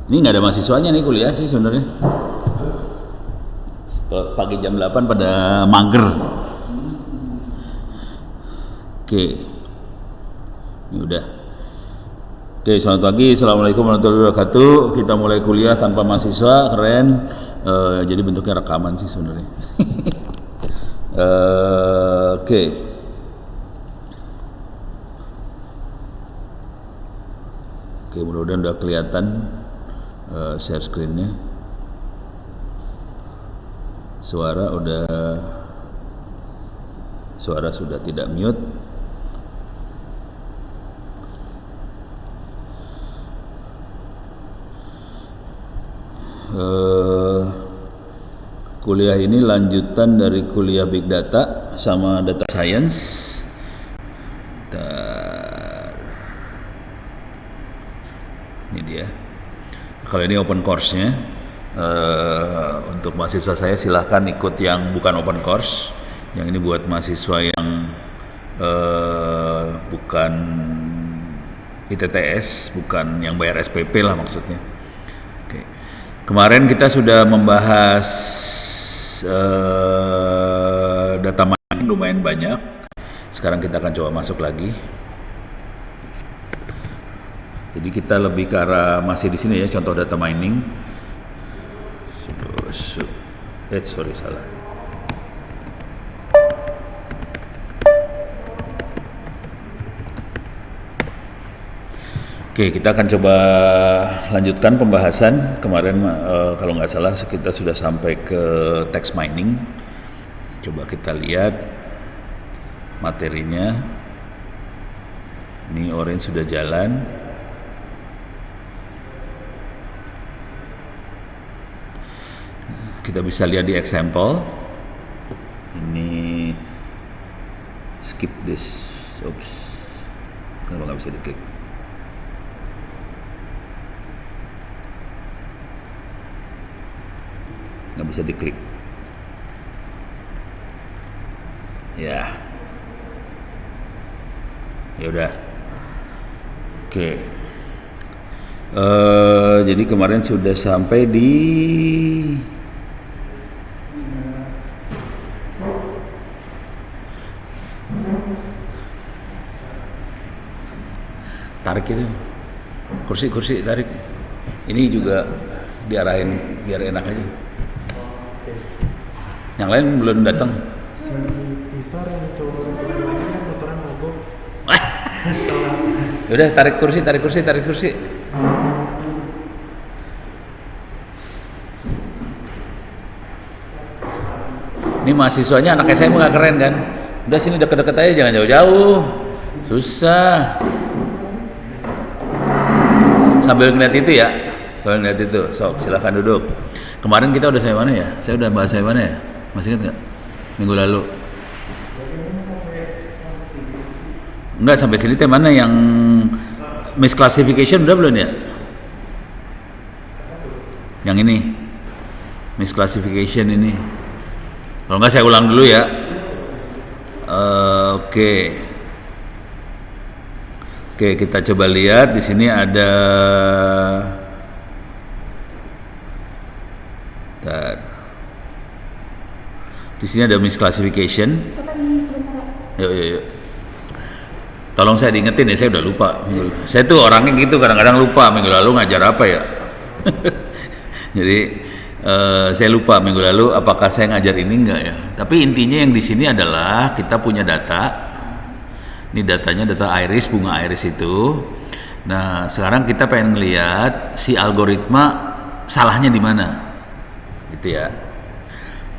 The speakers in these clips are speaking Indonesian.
Ini nggak ada mahasiswanya nih kuliah sih sebenarnya. Kalau pagi jam 8 pada mager. Oke. Ini udah. Oke, selamat pagi. Assalamualaikum warahmatullahi wabarakatuh. Kita mulai kuliah tanpa mahasiswa, keren. Jadi bentuknya rekaman sih sebenarnya. Oke. Oke, mudah-mudahan udah kelihatan share screen-nya. Suara sudah tidak mute. Kuliah ini lanjutan dari kuliah Big Data sama Data Science. Ini dia. Kalau ini open course-nya, untuk mahasiswa saya silahkan ikut yang bukan open course. Yang ini buat mahasiswa yang bukan ITTS, bukan yang bayar SPP lah maksudnya. Oke. Kemarin kita sudah membahas data mining lumayan banyak. Sekarang kita akan coba masuk lagi. Jadi kita lebih ke arah masih di sini ya, contoh data mining. Sorry salah. Oke, kita akan coba lanjutkan pembahasan. Kemarin kalau nggak salah kita sudah sampai ke text mining. Coba kita lihat materinya. Ini orange sudah jalan. Kita bisa lihat di example. Ini skip this. Oops. Kenapa nggak bisa diklik? Nggak bisa diklik. Ya. Ya udah. Oke. Jadi kemarin sudah sampai di tarik itu kursi tarik. Ini juga diarahin biar enak aja. Yang lain belum datang. Yaudah tarik kursi. Ini mahasiswanya anak SMA nggak keren kan? Udah sini deket-deket aja, jangan jauh-jauh. Susah. Sambil ngeliat itu ya, sok silakan duduk. Kemarin kita udah sampai mana ya? Saya udah bahas sampai mana ya? Masih ingat nggak? Minggu lalu. Enggak, sampai sini teh mana yang misclassification udah belum ya? Yang ini, misclassification ini. Kalau nggak saya ulang dulu ya. Oke. Oke, kita coba lihat di sini ada di sini ada misclassification. Yuk. Tolong saya diingetin ya, saya udah lupa. Saya tuh orangnya gitu, kadang-kadang lupa minggu lalu ngajar apa ya. Jadi saya lupa minggu lalu apakah saya ngajar ini enggak ya. Tapi intinya yang di sini adalah kita punya data. Ini datanya data iris, bunga iris itu. Nah, sekarang kita pengen ngelihat si algoritma salahnya di mana, gitu ya.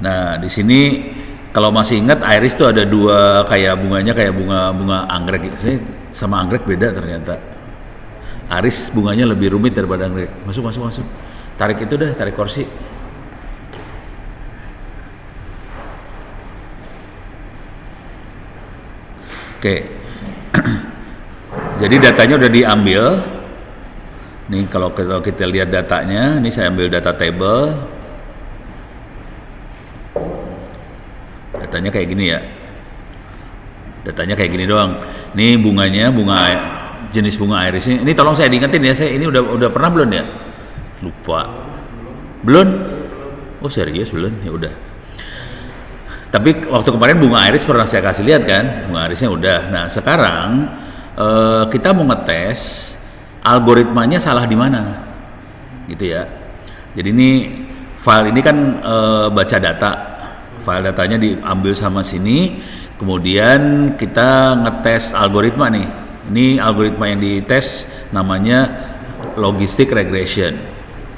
Nah, di sini kalau masih ingat iris tuh ada dua, kayak bunganya kayak bunga anggrek. Saya sama anggrek beda ternyata. Iris bunganya lebih rumit daripada anggrek. Masuk. Tarik itu deh, tarik kursi. Oke. Jadi datanya udah diambil. Nih kalau kita lihat datanya, ini saya ambil data table. Datanya kayak gini ya. Datanya kayak gini doang. Nih bunganya, jenis bunga irisnya. Ini tolong saya diingetin ya, saya ini udah pernah belum ya? Lupa. Belum? Oh serius belum? Ya udah. Tapi waktu kemarin bunga iris pernah saya kasih lihat kan, bunga irisnya udah. Nah sekarang kita mau ngetes algoritmanya salah di mana, gitu ya. Jadi ini file ini kan baca data, file datanya diambil sama sini, kemudian kita ngetes algoritma nih. Ini algoritma yang dites namanya logistic regression.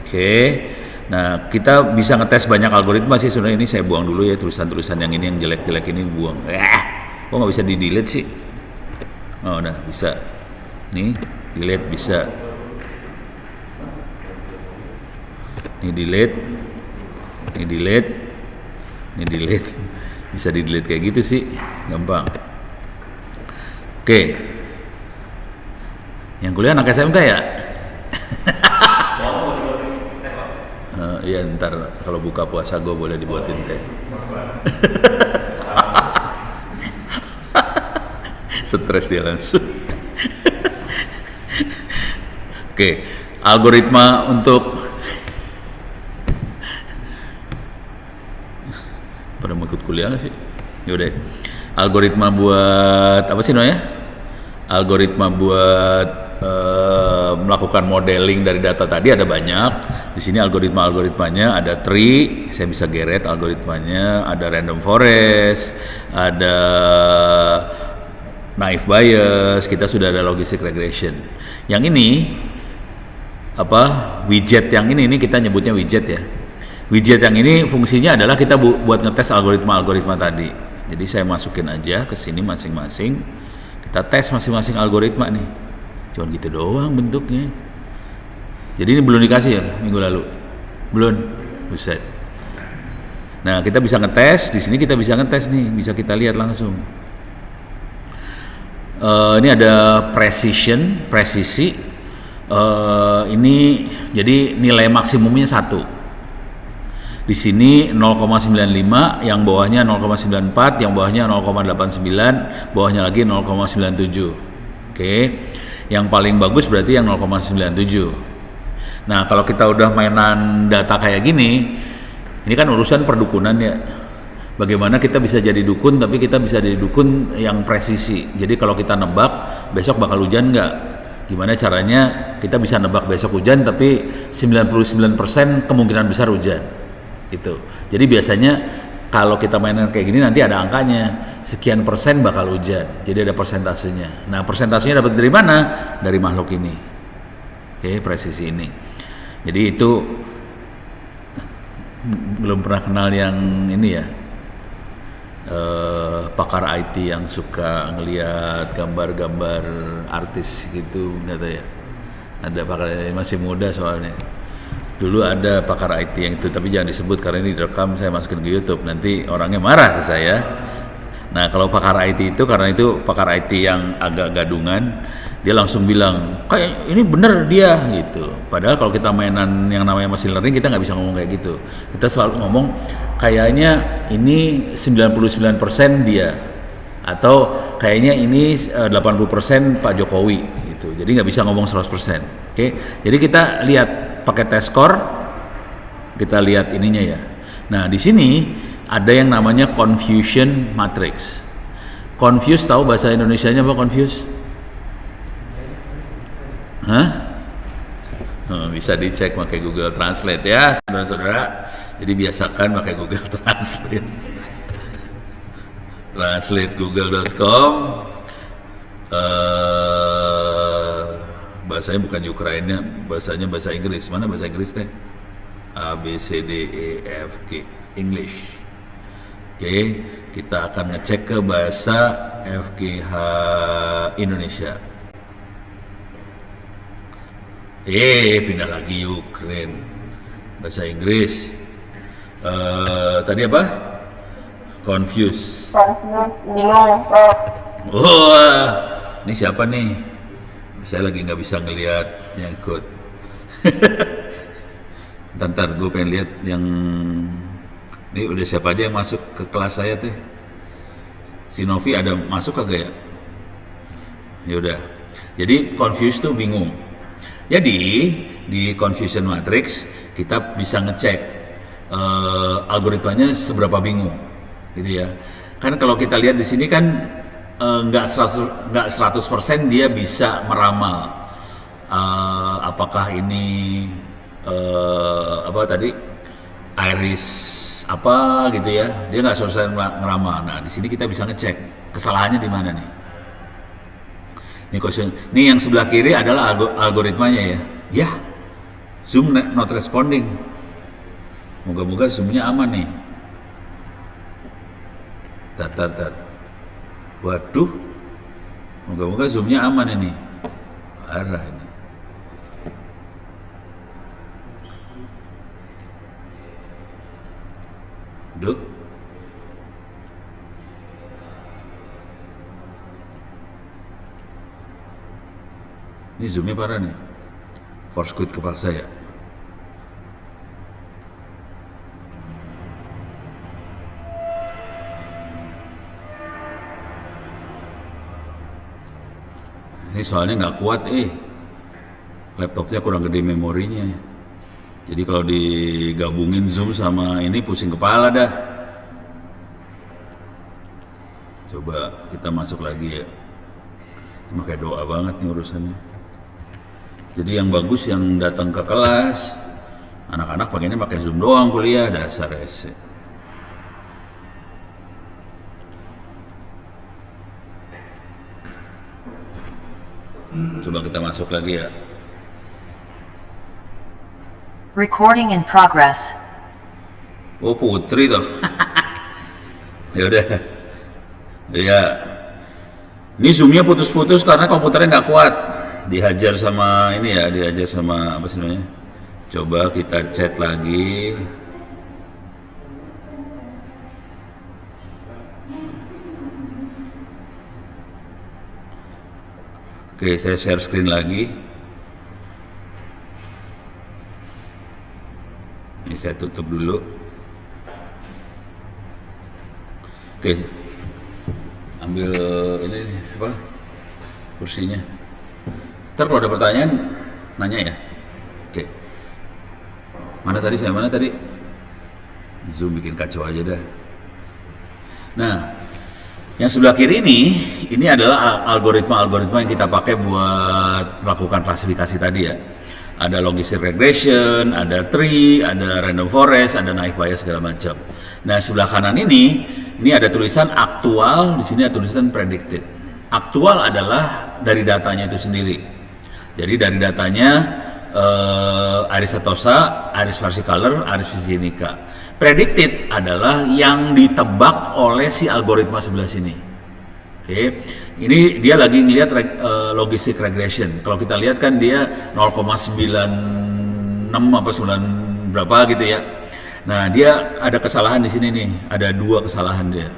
Oke. Nah, kita bisa ngetes banyak algoritma sih sebenarnya. Ini saya buang dulu ya, tulisan-tulisan yang ini yang jelek-jelek ini buang. Kok nggak bisa di-delete sih? Oh, udah bisa. Nih, delete bisa. Ini delete. Ini delete. Ini delete. Bisa di-delete kayak gitu sih, gampang. Oke. Yang kuliah anak SMK ya? Iya ntar kalau buka puasa gue boleh dibuatin teh. Stres dia langsung. Oke, algoritma untuk pada mau ikut kuliah nggak sih? Yaudah, algoritma buat apa sih namanya? Algoritma buat melakukan modeling dari data tadi ada banyak. Di sini algoritmanya ada tree, saya bisa geret algoritmanya, ada random forest, ada naive Bayes, kita sudah ada logistic regression. Yang ini widget yang ini kita nyebutnya widget ya. Widget yang ini fungsinya adalah kita buat ngetes algoritma tadi. Jadi saya masukin aja ke sini masing-masing, kita tes masing-masing algoritma nih. Cuma gitu doang bentuknya. Jadi ini belum dikasih ya minggu lalu? Belum? Buset. Nah kita bisa ngetes, di sini kita bisa ngetes nih, bisa kita lihat langsung. Ini ada presisi. Ini jadi nilai maksimumnya 1. Di sini 0,95, yang bawahnya 0,94, yang bawahnya 0,89, bawahnya lagi 0,97. Oke. Yang paling bagus berarti yang 0,97. Nah, kalau kita udah mainan data kayak gini, ini kan urusan perdukunan ya. Bagaimana kita bisa jadi dukun, tapi kita bisa jadi dukun yang presisi. Jadi kalau kita nebak besok bakal hujan nggak? Gimana caranya kita bisa nebak besok hujan, tapi 99% kemungkinan besar hujan. Itu. Jadi biasanya kalau kita mainan kayak gini nanti ada angkanya, sekian persen bakal hujan. Jadi ada persentasenya. Nah, persentasenya dapat dari mana? Dari makhluk ini. Oke, presisi ini. Jadi itu belum pernah kenal yang ini ya, pakar IT yang suka ngelihat gambar-gambar artis gitu, nggak tahu ya. Ada pakar, masih muda soalnya. Dulu ada pakar IT yang itu, tapi jangan disebut karena ini direkam, saya masukin ke YouTube, nanti orangnya marah ke saya. Nah kalau pakar IT itu, karena itu pakar IT yang agak gadungan, dia langsung bilang, kayak ini bener dia gitu. Padahal kalau kita mainan yang namanya machine learning, kita nggak bisa ngomong kayak gitu. Kita selalu ngomong, kayaknya ini 99% dia, atau kayaknya ini 80% Pak Jokowi gitu. Jadi nggak bisa ngomong 100%. Oke? Jadi kita lihat pakai test score, kita lihat ininya ya. Nah di sini ada yang namanya confusion matrix. Confuse, tahu bahasa Indonesianya apa confuse? Hah? Bisa dicek pakai Google Translate ya, saudara-saudara. Jadi biasakan pakai Google Translate. Translate google.com. Bahasanya bukan Ukraina, bahasanya bahasa Inggris. Mana bahasa Inggris teh? A B C D E F G, English. Oke, kita akan ngecek ke bahasa FGH Indonesia. Pindah lagi Ukraine. Bahasa Inggris. Tadi apa? Confuse. Bingung. Oh, ini siapa nih? Saya lagi nggak bisa ngelihat nyangkut. Ntar gue pengen lihat yang ini udah siapa aja yang masuk ke kelas saya teh. Si Novi ada masuk kagak ya? Ya udah. Jadi confused tuh bingung. Jadi di confusion matrix kita bisa ngecek algoritmanya seberapa bingung, gitu ya. Kan kalau kita lihat di sini kan nggak 100% dia bisa meramal apakah ini apa tadi iris apa gitu ya, dia nggak selesai ngeramal. Nah di sini kita bisa ngecek kesalahannya di mana nih. Ini yang sebelah kiri adalah algoritmanya ya. Ya, zoom not responding. Moga-moga zoomnya aman nih. Tar. Waduh, moga-moga zoomnya aman ini. Parah ini. Duh. Ini zoomnya parah nih. Force quit kepaksa ya. Ini soalnya nggak kuat laptopnya kurang gede memorinya. Jadi kalau digabungin zoom sama ini pusing kepala dah. Coba kita masuk lagi ya. Pakai doa banget nih urusannya. Jadi yang bagus yang datang ke kelas, anak-anak pakainya pakai zoom doang kuliah, dasar ese. Coba kita masuk lagi ya. Recording in progress. Oh Putri tuh. Ya udah. Ya. Ini zoomnya putus-putus karena komputernya nggak kuat. Dihajar sama ini ya, dihajar sama apa sih namanya? Coba kita chat lagi. Oke, saya share screen lagi. Ini saya tutup dulu. Oke, ambil ini apa? Kursinya. Ntar kalau ada pertanyaan, nanya ya. Oke. Mana tadi? Zoom bikin kacau aja dah. Nah, yang sebelah kiri ini adalah algoritma yang kita pakai buat melakukan klasifikasi tadi ya. Ada logistic regression, ada tree, ada random forest, ada naive Bayes segala macam. Nah, sebelah kanan ini ada tulisan aktual, di sini ada tulisan predicted. Aktual adalah dari datanya itu sendiri. Jadi dari datanya iris setosa, iris versicolor, iris virginica. Predicted adalah yang ditebak oleh si algoritma sebelah sini. Oke, ini dia lagi ngelihat logistic regression. Kalau kita lihat kan dia 0,96 apa 9 berapa gitu ya. Nah dia ada kesalahan di sini nih, ada 2 kesalahan dia.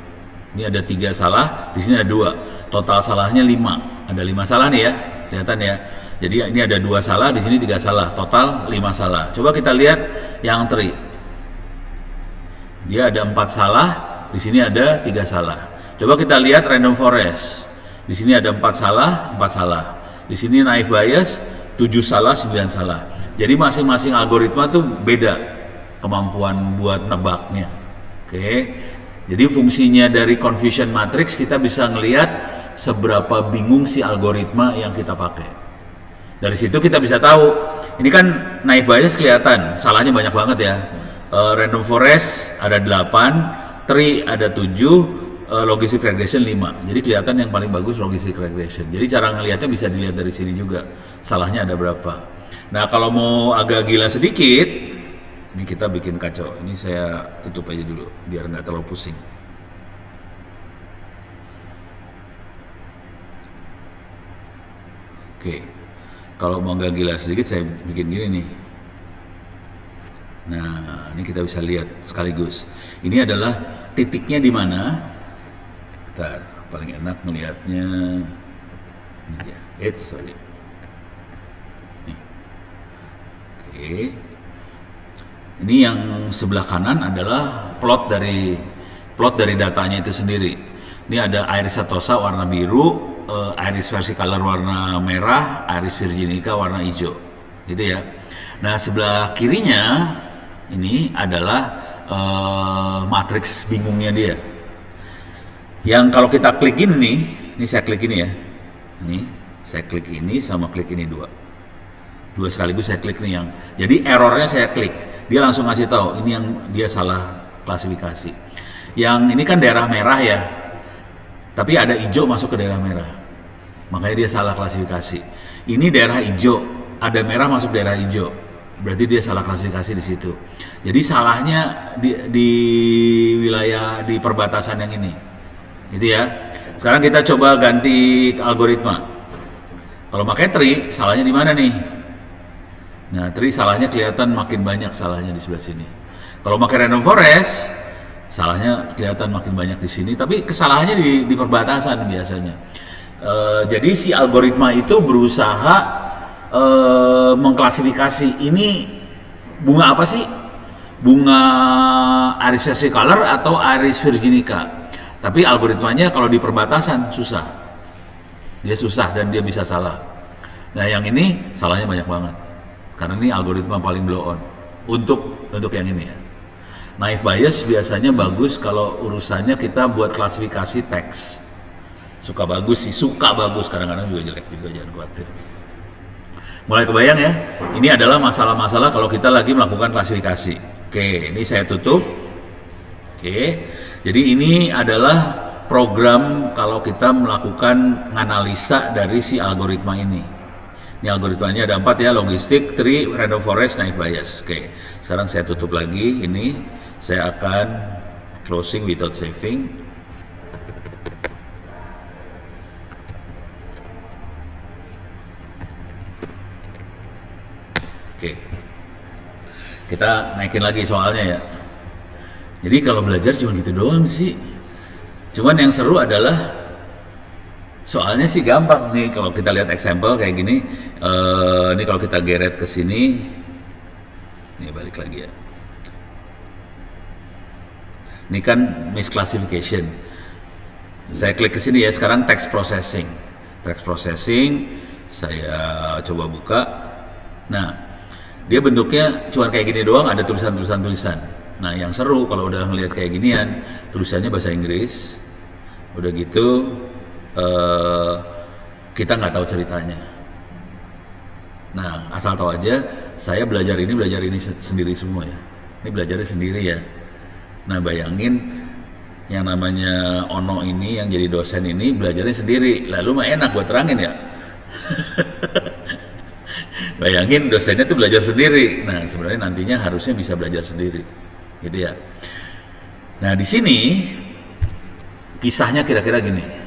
Ini ada 3 salah, di sini ada 2. Total salahnya 5. Ada 5 salah nih ya, kelihatan ya. Jadi ini ada 2 salah, di sini 3 salah, total 5 salah. Coba kita lihat yang tree. Dia ada 4 salah, di sini ada 3 salah. Coba kita lihat random forest. Di sini ada 4 salah, 4 salah. Di sini naive Bayes 7 salah, 9 salah. Jadi masing-masing algoritma tuh beda kemampuan buat nebaknya. Oke. Jadi fungsinya dari confusion matrix kita bisa ngelihat seberapa bingung si algoritma yang kita pakai. Dari situ kita bisa tahu. Ini kan naive Bayes kelihatan, salahnya banyak banget ya. Random forest ada 8, tree ada 7, logistic regression 5. Jadi kelihatan yang paling bagus logistic regression. Jadi cara ngelihatnya bisa dilihat dari sini juga. Salahnya ada berapa. Nah, kalau mau agak gila sedikit, ini kita bikin kacau. Ini saya tutup aja dulu biar nggak terlalu pusing. Oke. Kalau mau agak gila sedikit saya bikin gini nih. Nah, ini kita bisa lihat sekaligus. Ini adalah titiknya di mana. Bentar, paling enak melihatnya. Ini dia. Sorry. Nih. Oke. Ini yang sebelah kanan adalah plot dari datanya itu sendiri. Ini ada iris setosa warna biru, iris versicolor warna merah, iris virginica warna hijau. gitu ya. Nah sebelah kirinya ini adalah matriks bingungnya dia. Yang kalau kita klik ini saya klik ini ya. Ini saya klik ini sama klik ini dua sekaligus saya klik nih yang. Jadi errornya saya klik, dia langsung ngasih tahu ini yang dia salah klasifikasi. Yang ini kan daerah merah ya, tapi ada hijau masuk ke daerah merah, makanya dia salah klasifikasi. Ini daerah hijau, ada merah masuk daerah hijau, berarti dia salah klasifikasi di situ. Jadi salahnya di wilayah di perbatasan yang ini, gitu ya. Sekarang kita coba ganti algoritma. Kalau pakai tree, salahnya di mana nih? Nah, tree salahnya kelihatan makin banyak salahnya di sebelah sini. Kalau pakai random forest, salahnya kelihatan makin banyak di sini, tapi kesalahannya di perbatasan biasanya. Jadi si algoritma itu berusaha mengklasifikasi ini bunga apa sih? Bunga Iris versicolor atau Iris virginica. Tapi algoritmanya kalau di perbatasan susah. Dia susah dan dia bisa salah. Nah, yang ini salahnya banyak banget. Karena ini algoritma paling blow on untuk yang ini ya. Naive Bayes biasanya bagus kalau urusannya kita buat klasifikasi teks. Suka bagus, kadang-kadang juga jelek juga, jangan khawatir. Mulai kebayang ya, ini adalah masalah-masalah kalau kita lagi melakukan klasifikasi. Oke, ini saya tutup. Oke, jadi ini adalah program kalau kita melakukan analisa dari si algoritma ini. Ini algoritmanya ada 4 ya, logistik, tree, random forest, naive Bayes. Oke, sekarang saya tutup lagi. Ini saya akan closing without saving. Oke, kita naikin lagi soalnya ya. Jadi kalau belajar cuma gitu doang sih. Cuman yang seru adalah soalnya sih gampang nih kalau kita lihat example kayak gini. Ini kalau kita geret ke sini, ini balik lagi ya. Ini kan misclassification. Saya klik ke sini ya. Sekarang text processing. Text processing, saya coba buka. Nah, dia bentuknya cuma kayak gini doang, ada tulisan. Nah, yang seru kalau udah ngelihat kayak ginian, tulisannya bahasa Inggris. Udah gitu, kita nggak tahu ceritanya. Nah, asal tahu aja, saya belajar ini sendiri semua ya. Ini belajarnya sendiri ya. Nah, bayangin yang namanya Ono ini, yang jadi dosen ini belajarnya sendiri. Lalu mah enak buat terangin ya. Bayangin dosennya tuh belajar sendiri. Nah, sebenarnya nantinya harusnya bisa belajar sendiri, gitu ya. Nah, di sini kisahnya kira-kira gini.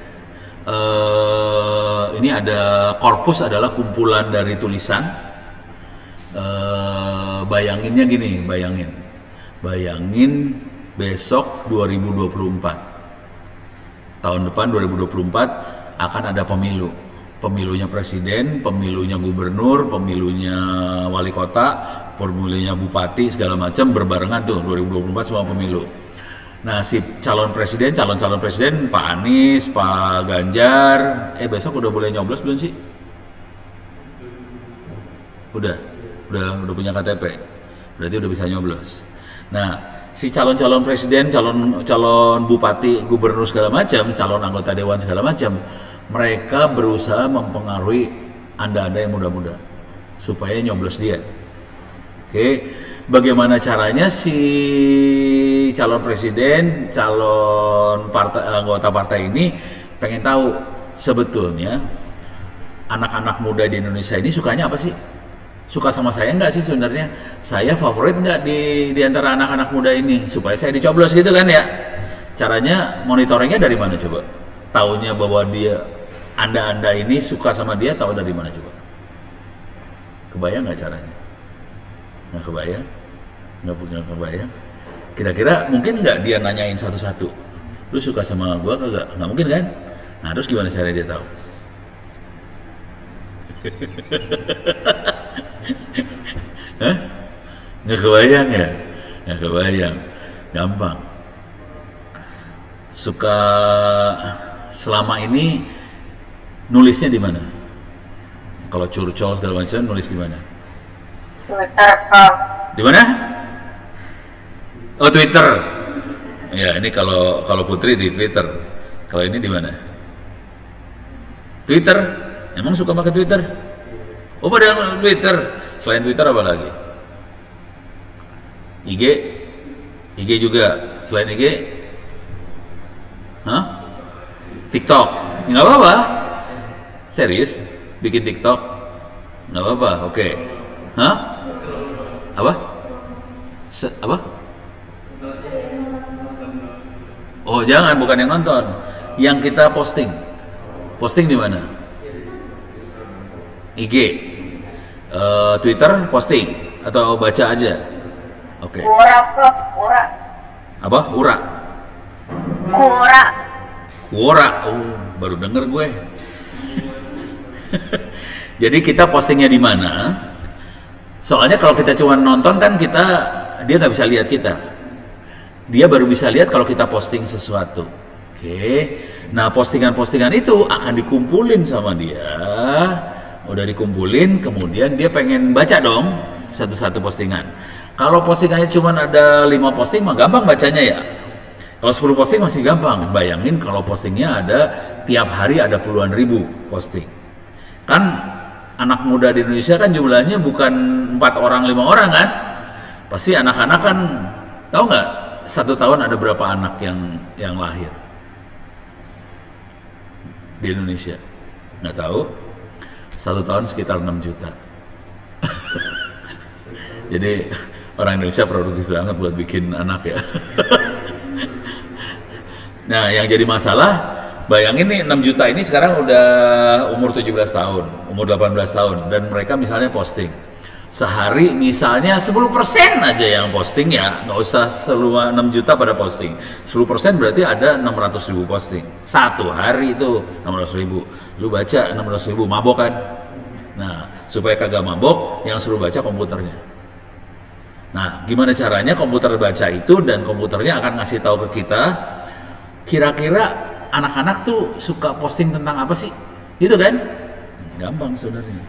Ini ada korpus adalah kumpulan dari tulisan. Bayanginnya gini, bayangin besok 2024. Tahun depan 2024 akan ada pemilu. Pemilunya presiden, pemilunya gubernur, pemilunya wali kota, pemilunya bupati, segala macam berbarengan tuh 2024 semua pemilu. Nah, si calon presiden Pak Anies, Pak Ganjar, besok udah boleh nyoblos belum sih? Udah punya KTP. Berarti udah bisa nyoblos. Nah, si calon presiden, calon bupati, gubernur segala macam, calon anggota dewan segala macam, mereka berusaha mempengaruhi Anda yang muda-muda supaya nyoblos dia. Oke, bagaimana caranya si calon presiden, anggota partai ini pengen tahu sebetulnya anak-anak muda di Indonesia ini sukanya apa sih? Suka sama saya nggak sih sebenarnya? Saya favorit nggak di antara anak-anak muda ini supaya saya dicoblos gitu kan ya? Caranya monitoringnya dari mana coba? Taunya bahwa Anda ini suka sama dia, tahu dari mana coba? Kebayang nggak caranya? Nggak kebayang? Nggak kebayang? Kira-kira mungkin nggak dia nanyain satu-satu? Lu suka sama gua kagak? Nggak mungkin kan? Nah, terus gimana caranya dia tahu? Hah? Nggak kebayang ya? Nggak kebayang. Gampang. Suka selama ini nulisnya di mana? Kalau curcol segala macam nulis di mana? Twitter, Prof. Di mana? Oh, Twitter. Ya, ini kalau Putri di Twitter. Kalau ini di mana? Twitter. Emang suka pakai Twitter? Oh, pada Twitter. Selain Twitter apa lagi? IG? IG juga. Selain IG? Hah? TikTok? Nggak apa-apa. Serius? Bikin TikTok? Nggak apa-apa. Oke. Hah? Apa? Apa? Oh, jangan, bukan yang nonton. Yang kita posting. Posting di mana? IG, Twitter posting atau baca aja? Oke. Quora, Prof. Quora. Apa? Hura. Quora. Quora. Oh, baru denger gue. Jadi kita postingnya di mana? Soalnya kalau kita cuma nonton kan dia nggak bisa lihat kita. Dia baru bisa lihat kalau kita posting sesuatu. Oke. Nah, postingan-postingan itu akan dikumpulin sama dia. Udah dikumpulin, kemudian dia pengen baca dong satu-satu postingan. Kalau postingannya cuma ada 5 posting mah gampang bacanya ya. Kalau 10 posting masih gampang. Bayangin kalau postingnya ada tiap hari ada puluhan ribu posting. Kan anak muda di Indonesia kan jumlahnya bukan 4 orang 5 orang kan? Pasti anak-anak kan, tahu nggak 1 tahun ada berapa anak yang lahir di Indonesia? Nggak tahu. 1 tahun sekitar 6 juta. Jadi orang Indonesia produktif banget buat bikin anak ya. Nah, yang jadi masalah, bayangin nih 6 juta ini sekarang udah umur 17 tahun, umur 18 tahun, dan mereka misalnya posting sehari misalnya 10% aja yang posting ya, nggak usah seluruh 6 juta pada posting. 10% berarti ada 600 ribu posting. Satu hari itu 600 ribu. Lu baca 600 ribu, mabok kan? Nah, supaya kagak mabok, yang suruh baca komputernya. Nah, gimana caranya komputer baca itu dan komputernya akan ngasih tahu ke kita, kira-kira anak-anak tuh suka posting tentang apa sih? Gitu kan? Gampang sebenarnya.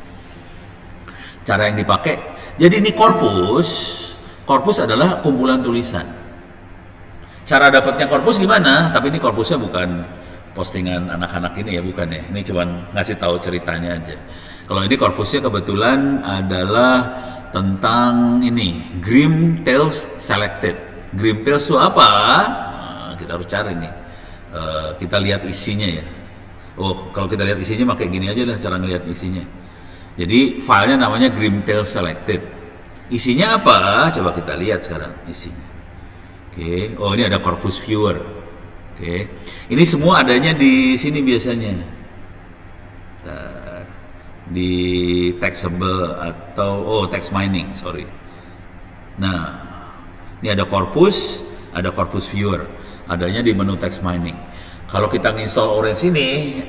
Cara yang dipakai, jadi ini korpus adalah kumpulan tulisan. Cara dapatnya korpus gimana? Tapi ini korpusnya bukan postingan anak-anak ini ya, bukan ya. Ini cuma ngasih tahu ceritanya aja. Kalau ini korpusnya kebetulan adalah tentang ini, Grimm Tales Selected. Grimm Tales itu apa? Nah, kita harus cari nih. Kita lihat isinya ya. Oh, kalau kita lihat isinya pakai gini aja lah cara ngelihat isinya. Jadi filenya namanya Grimm Tales Selected. Isinya apa? Coba kita lihat sekarang isinya. Oke. Oh, ini ada corpus viewer. Oke. Ini semua adanya di sini biasanya. Di taxable atau text mining, sorry. Nah, ini ada corpus viewer. Adanya di menu text mining. Kalau kita nginstall Orange ini,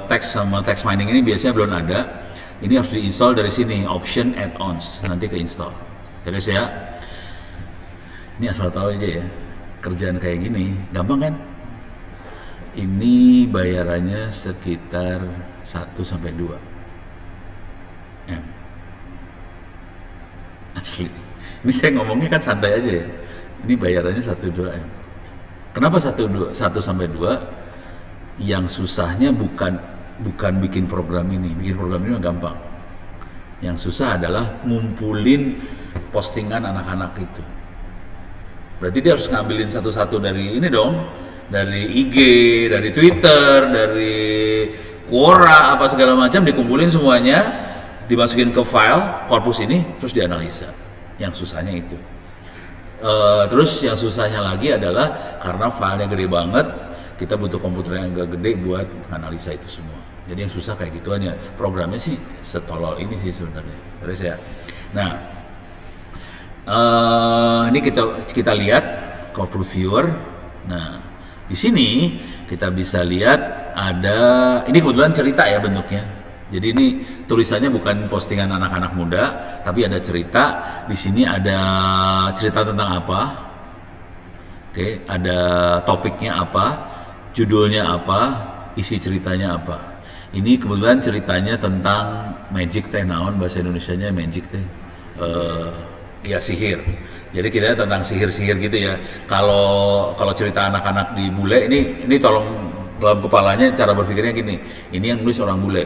text sama text mining ini biasanya belum ada. Ini harus diinstal dari sini, option add-ons, nanti ke install. Terus ya, ini asal tahu aja ya, kerjaan kayak gini, gampang kan? Ini bayarannya sekitar 1-2 M. Asli. Ini saya ngomongnya kan santai aja ya. Ini bayarannya 1-2 M. Kenapa 1-2? Yang susahnya bukan bikin program ini. Bikin program ini gampang. Yang susah adalah ngumpulin postingan anak-anak itu. Berarti dia harus ngambilin satu-satu dari ini dong, dari IG, dari Twitter, dari Quora, apa segala macam, dikumpulin semuanya, dimasukin ke file korpus ini, terus dianalisa. Yang susahnya itu. Terus yang susahnya lagi adalah karena filenya gede banget, kita butuh komputer yang agak gede buat analisa itu semua. Jadi yang susah kayak gituannya. Programnya sih setolol ini sih sebenarnya. Terus ya. Nah, ini kita lihat corpus viewer. Nah, di sini kita bisa lihat ada, ini kebetulan cerita ya bentuknya. Jadi ini tulisannya bukan postingan anak-anak muda, tapi ada cerita. Di sini ada cerita tentang apa? Oke, ada topiknya apa? Judulnya apa? Isi ceritanya apa? Ini kebetulan ceritanya tentang magic teh, naon bahasa Indonesianya magic teh. ya sihir. Jadi kita tentang sihir-sihir gitu ya. Kalau cerita anak-anak di bule ini tolong dalam kepalanya cara berpikirnya gini. Ini yang nulis orang bule.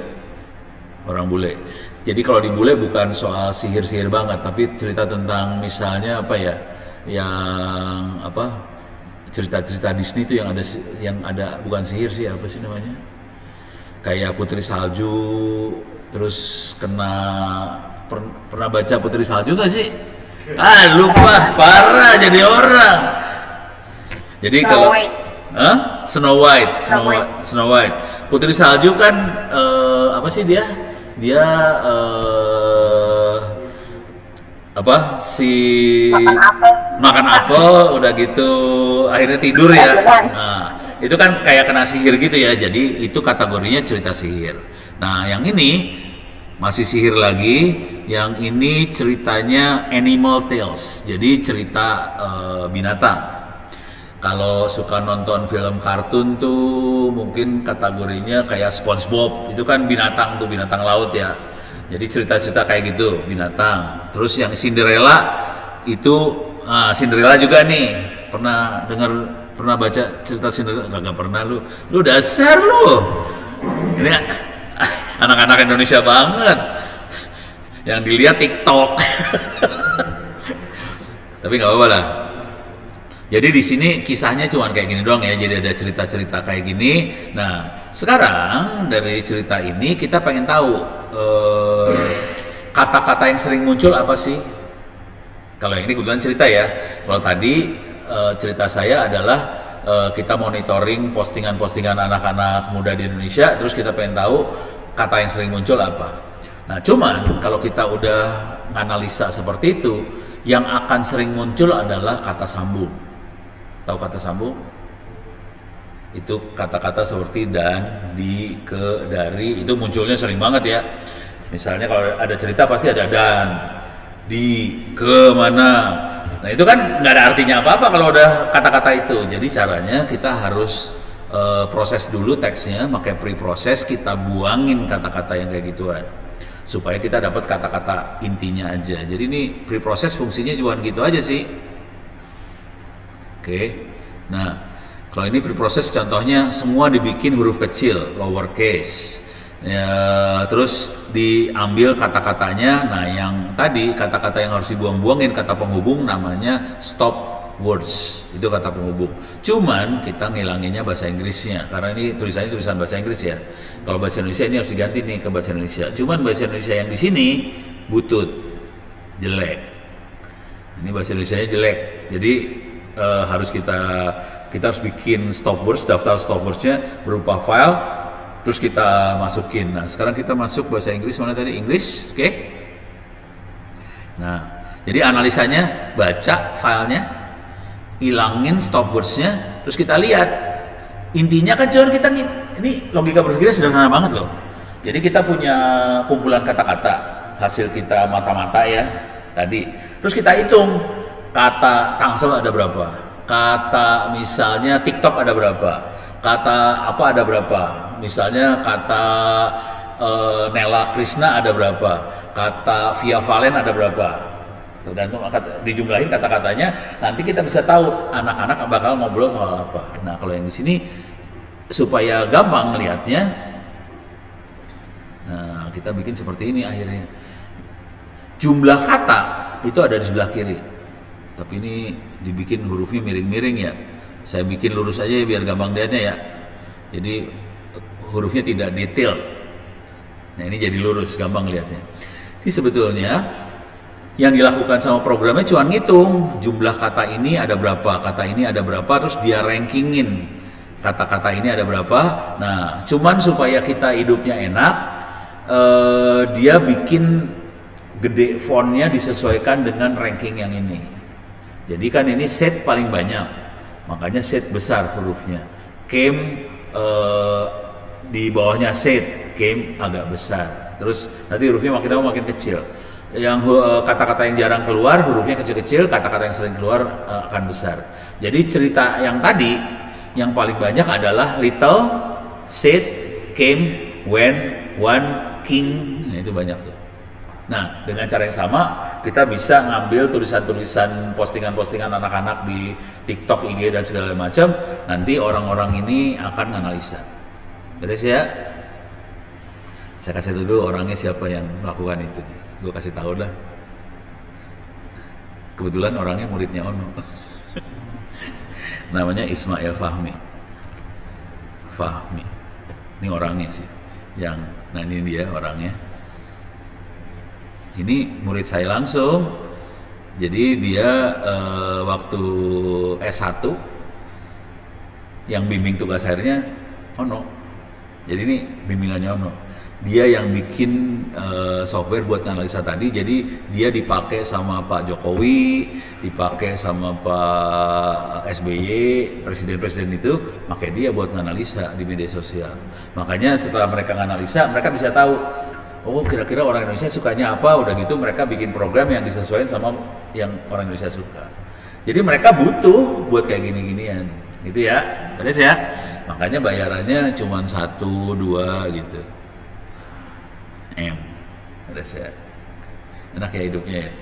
Orang bule. Jadi kalau di bule bukan soal sihir-sihir banget, tapi cerita tentang misalnya apa ya? Yang apa? Cerita-cerita Disney itu yang ada bukan sihir sih, apa sih namanya? Kayak Putri Salju, terus pernah baca Putri Salju nggak sih? Lupa, parah jadi orang. Jadi Snow White. Snow White. Putri Salju kan apa sih dia? Dia apa si makan apel udah gitu akhirnya tidur ya. Nah, itu kan kayak kena sihir gitu ya. Jadi itu kategorinya cerita sihir. Nah, yang ini masih sihir lagi. Yang ini ceritanya animal tales. Jadi cerita binatang. Kalau suka nonton film kartun tuh mungkin kategorinya kayak SpongeBob. Itu kan binatang tuh, binatang laut ya. Jadi cerita-cerita kayak gitu, binatang. Terus yang Cinderella itu Cinderella juga nih. Pernah baca cerita Cinderella? Kagak pernah lu. Lu dasar lu. Ini anak-anak Indonesia banget. Yang dilihat TikTok. Tapi nggak apa-apa lah. Jadi di sini kisahnya cuma kayak gini doang ya. Jadi ada cerita-cerita kayak gini. Nah, sekarang dari cerita ini kita pengen tahu kata-kata yang sering muncul apa sih? Kalau yang ini kebetulan cerita ya. Kalau tadi cerita saya adalah kita monitoring postingan-postingan anak-anak muda di Indonesia. Terus kita pengen tahu kata yang sering muncul apa. Nah, cuman kalau kita udah analisa seperti itu, yang akan sering muncul adalah kata sambung. Tahu kata sambung? Itu kata-kata seperti dan, di, ke, dari, itu munculnya sering banget ya. Misalnya kalau ada cerita pasti ada dan, di, ke, mana. Nah itu kan nggak ada artinya apa-apa kalau udah kata-kata itu. Jadi caranya kita harus proses dulu teksnya, pakai pre-proses, kita buangin kata-kata yang kayak gituan. Supaya kita dapat kata-kata intinya aja. Jadi ini pre-proses fungsinya cuma gitu aja sih. Oke. Nah, kalau ini pre-proses contohnya semua dibikin huruf kecil, lowercase. Ya, terus diambil kata-katanya. Nah, yang tadi kata-kata yang harus dibuang-buangin kata penghubung namanya stop words. Itu kata penghubung. Cuman kita ngilanginnya bahasa Inggrisnya karena ini tulisannya tulisan bahasa Inggris ya. Kalau bahasa Indonesia ini harus diganti nih ke bahasa Indonesia. Cuman bahasa Indonesia yang di sini butut, jelek. Ini bahasa Indonesianya jelek. Jadi harus kita harus bikin stop words, daftar stop words-nya berupa file, terus kita masukin. Nah, sekarang kita masuk bahasa Inggris mana tadi? English, oke? Nah, jadi analisanya baca filenya, ilangin stop words-nya, terus kita lihat intinya kan cuma kita ini logika berpikirnya sederhana banget loh. Jadi kita punya kumpulan kata-kata hasil kita mata-mata ya tadi, terus kita hitung kata Tangsel ada berapa, kata misalnya TikTok ada berapa, kata apa ada berapa, misalnya kata Nela Krishna ada berapa, kata Via Valen ada berapa. Tergantung dijumlahin kata-katanya, nanti kita bisa tahu anak-anak bakal ngobrol soal apa. Nah, kalau yang di sini supaya gampang melihatnya, nah kita bikin seperti ini akhirnya. Jumlah kata itu ada di sebelah kiri, tapi ini dibikin hurufnya miring-miring ya. Saya bikin lurus aja ya biar gampang lihatnya ya. Jadi hurufnya tidak detail. Nah ini jadi lurus, gampang lihatnya. Ini sebetulnya yang dilakukan sama programnya cuma ngitung jumlah kata ini ada berapa, kata ini ada berapa, terus dia rankingin kata-kata ini ada berapa. Nah, cuman supaya kita hidupnya enak, dia bikin gede fontnya disesuaikan dengan ranking yang ini. Jadi kan ini set paling banyak, makanya set besar hurufnya. Came di bawahnya set, came agak besar. Terus nanti hurufnya makin lama makin kecil. Yang kata-kata yang jarang keluar hurufnya kecil-kecil, kata-kata yang sering keluar akan besar. Jadi cerita yang tadi yang paling banyak adalah little, said, came, went, one, king. Nah, itu banyak tuh. Nah, dengan cara yang sama kita bisa ngambil tulisan-tulisan postingan-postingan anak-anak di TikTok, IG dan segala macam. Nanti orang-orang ini akan analisa. Beres ya? Saya kasih dulu orangnya siapa yang melakukan itu. Gue kasih tahu lah. Kebetulan orangnya muridnya Ono. Namanya Ismail Fahmi. Ini orangnya sih. Nah ini dia orangnya. Ini murid saya langsung. Jadi dia waktu S1 yang bimbing tugas akhirnya Ono. Jadi ini bimbingannya Ono. Dia yang bikin software buat analisa tadi. Jadi dia dipakai sama Pak Jokowi, dipakai sama Pak SBY, presiden-presiden itu, pakai dia buat analisa di media sosial. Makanya setelah mereka analisa, mereka bisa tahu, oh kira-kira orang Indonesia sukanya apa. Udah gitu mereka bikin program yang disesuaikan sama yang orang Indonesia suka. Jadi mereka butuh buat kayak gini-ginian, gitu ya, beres ya. Makanya bayarannya cuma 1, 2 gitu. Beres ya. Enak ya hidupnya ya.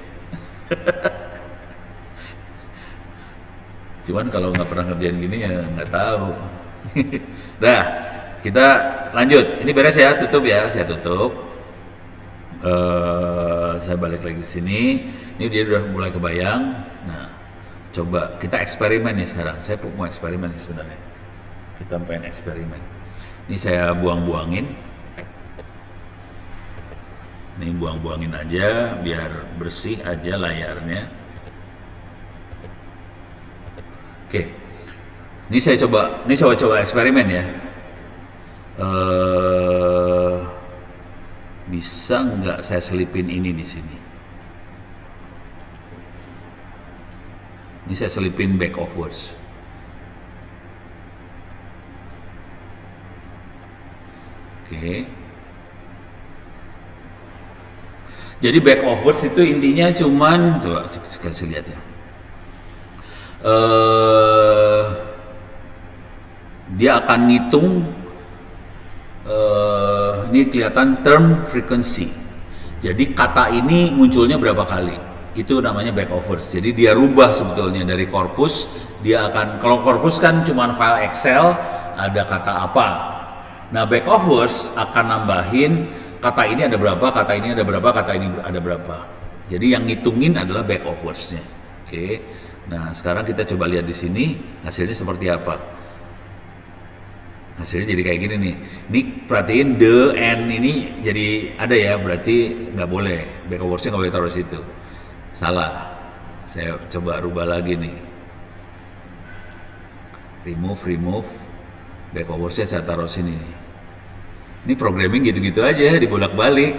Cuman kalau nggak pernah ngerjain gini ya nggak tahu. Dah, kita lanjut. Ini beres ya, tutup ya, saya tutup. Saya balik lagi ke sini. Ini dia udah mulai kebayang. Nah, coba kita eksperimen nih sekarang. Saya mau eksperimen nih sebenarnya. Kita pengen eksperimen. Ini saya buang-buangin. Ini buang-buangin aja biar bersih aja layarnya. Oke. Ini saya coba eksperimen ya. Bisa nggak saya selipin ini di sini? Ini saya selipin back of words. Oke. Jadi back of words itu intinya cuman, coba kasih lihat ya. Dia akan ngitung, ini kelihatan term frequency. Jadi kata ini munculnya berapa kali. Itu namanya back of words. Jadi dia rubah sebetulnya dari korpus. Dia akan, kalau korpus kan cuman file Excel, ada kata apa. Nah back of words akan nambahin kata ini ada berapa, kata ini ada berapa, kata ini ada berapa. Jadi yang ngitungin adalah back of words-nya. Oke. Nah, sekarang kita coba lihat di sini hasilnya seperti apa. Hasilnya jadi kayak gini nih. Ini perhatiin the and ini jadi ada ya, berarti nggak boleh. Back of words-nya nggak boleh taruh situ. Salah. Saya coba rubah lagi nih. Remove. Back of words-nya saya taruh sini. Ini programming gitu-gitu aja, dibolak-balik.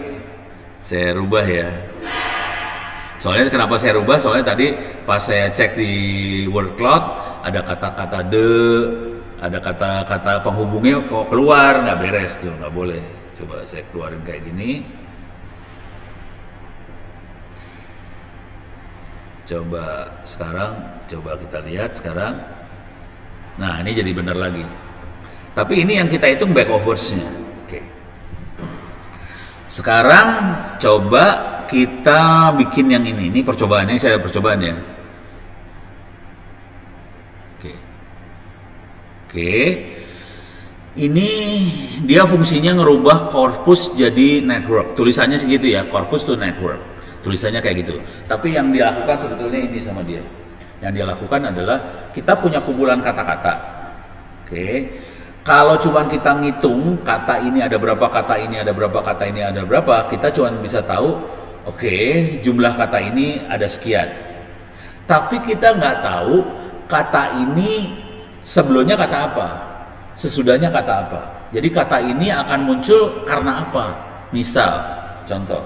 Saya rubah ya. Soalnya kenapa saya rubah? Soalnya tadi pas saya cek di word cloud ada kata-kata the, ada kata-kata penghubungnya kok keluar, nggak beres tuh, nggak boleh. Coba saya keluarin kayak gini. Coba kita lihat sekarang. Nah ini jadi benar lagi. Tapi ini yang kita hitung back of words-nya. Oke. Sekarang coba kita bikin yang ini. Ini percobaannya, saya ada percobaan ya. Oke. Ini dia fungsinya ngerubah korpus jadi network. Tulisannya segitu ya, korpus to network. Tulisannya kayak gitu. Tapi yang dilakukan sebetulnya ini sama dia. Yang dia lakukan adalah kita punya kumpulan kata-kata. Oke. Kalau cuma kita ngitung kata ini ada berapa, kata ini ada berapa, kata ini ada berapa, kita cuma bisa tahu, oke, jumlah kata ini ada sekian. Tapi kita nggak tahu kata ini sebelumnya kata apa, sesudahnya kata apa. Jadi kata ini akan muncul karena apa? Misal, contoh,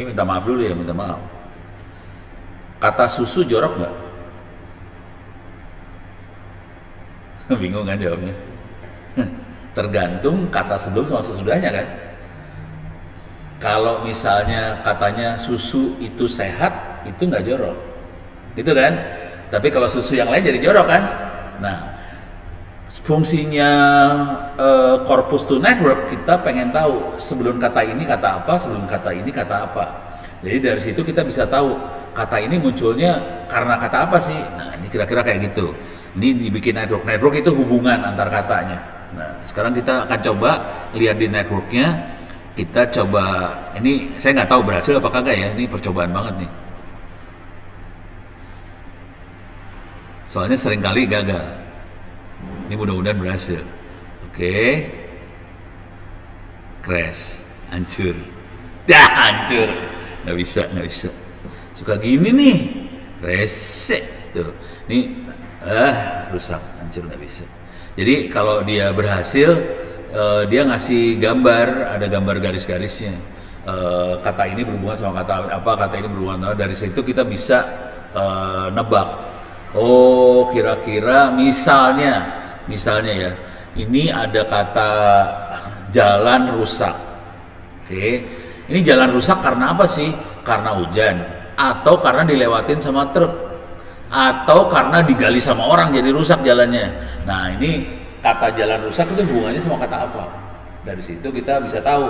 ini minta maaf dulu ya, minta maaf. Kata susu jorok nggak? Bingung kan jawabnya? Tergantung kata sebelum sama sesudahnya kan. Kalau misalnya katanya susu itu sehat, itu nggak jorok, gitu kan. Tapi kalau susu yang lain jadi jorok kan. Nah, Fungsinya corpus to network, kita pengen tahu sebelum kata ini kata apa, sebelum kata ini kata apa. Jadi dari situ kita bisa tahu kata ini munculnya karena kata apa sih. Nah ini kira-kira kayak gitu. Ini dibikin network. Network itu hubungan antar katanya. Nah sekarang kita akan coba lihat di networknya. Kita coba, ini saya nggak tahu berhasil apa kagak ya. Ini percobaan banget nih. Soalnya seringkali gagal. Ini mudah-mudahan berhasil. Oke. Crash, hancur. Dah hancur. Nggak bisa. Suka gini nih. Rese tuh. Ini rusak, hancur, nggak bisa. Jadi kalau dia berhasil, dia ngasih gambar, ada gambar garis-garisnya. Kata ini berhubungan sama kata apa, kata ini berhubungan. Dari situ kita bisa nebak. Oh, kira-kira misalnya ya, ini ada kata jalan rusak. Oke, ini jalan rusak karena apa sih? Karena hujan, atau karena dilewatin sama truk, atau karena digali sama orang jadi rusak jalannya. Nah ini kata jalan rusak itu hubungannya sama kata apa? Dari situ kita bisa tahu.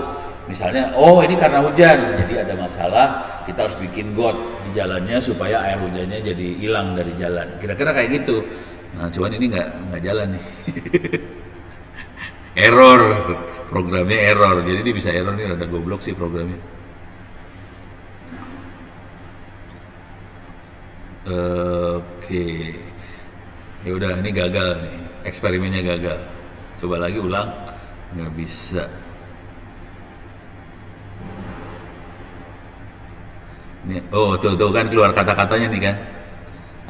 Misalnya, oh ini karena hujan, jadi ada masalah, kita harus bikin got di jalannya supaya air hujannya jadi hilang dari jalan. Kira-kira kayak gitu. Nah, cuman ini nggak jalan nih. Error, programnya error. Jadi ini bisa error nih, rada goblok sih programnya. Oke. Ya udah, ini gagal nih. Eksperimennya gagal. Coba lagi ulang, nggak bisa. Nih, oh tuh kan keluar kata-katanya nih kan.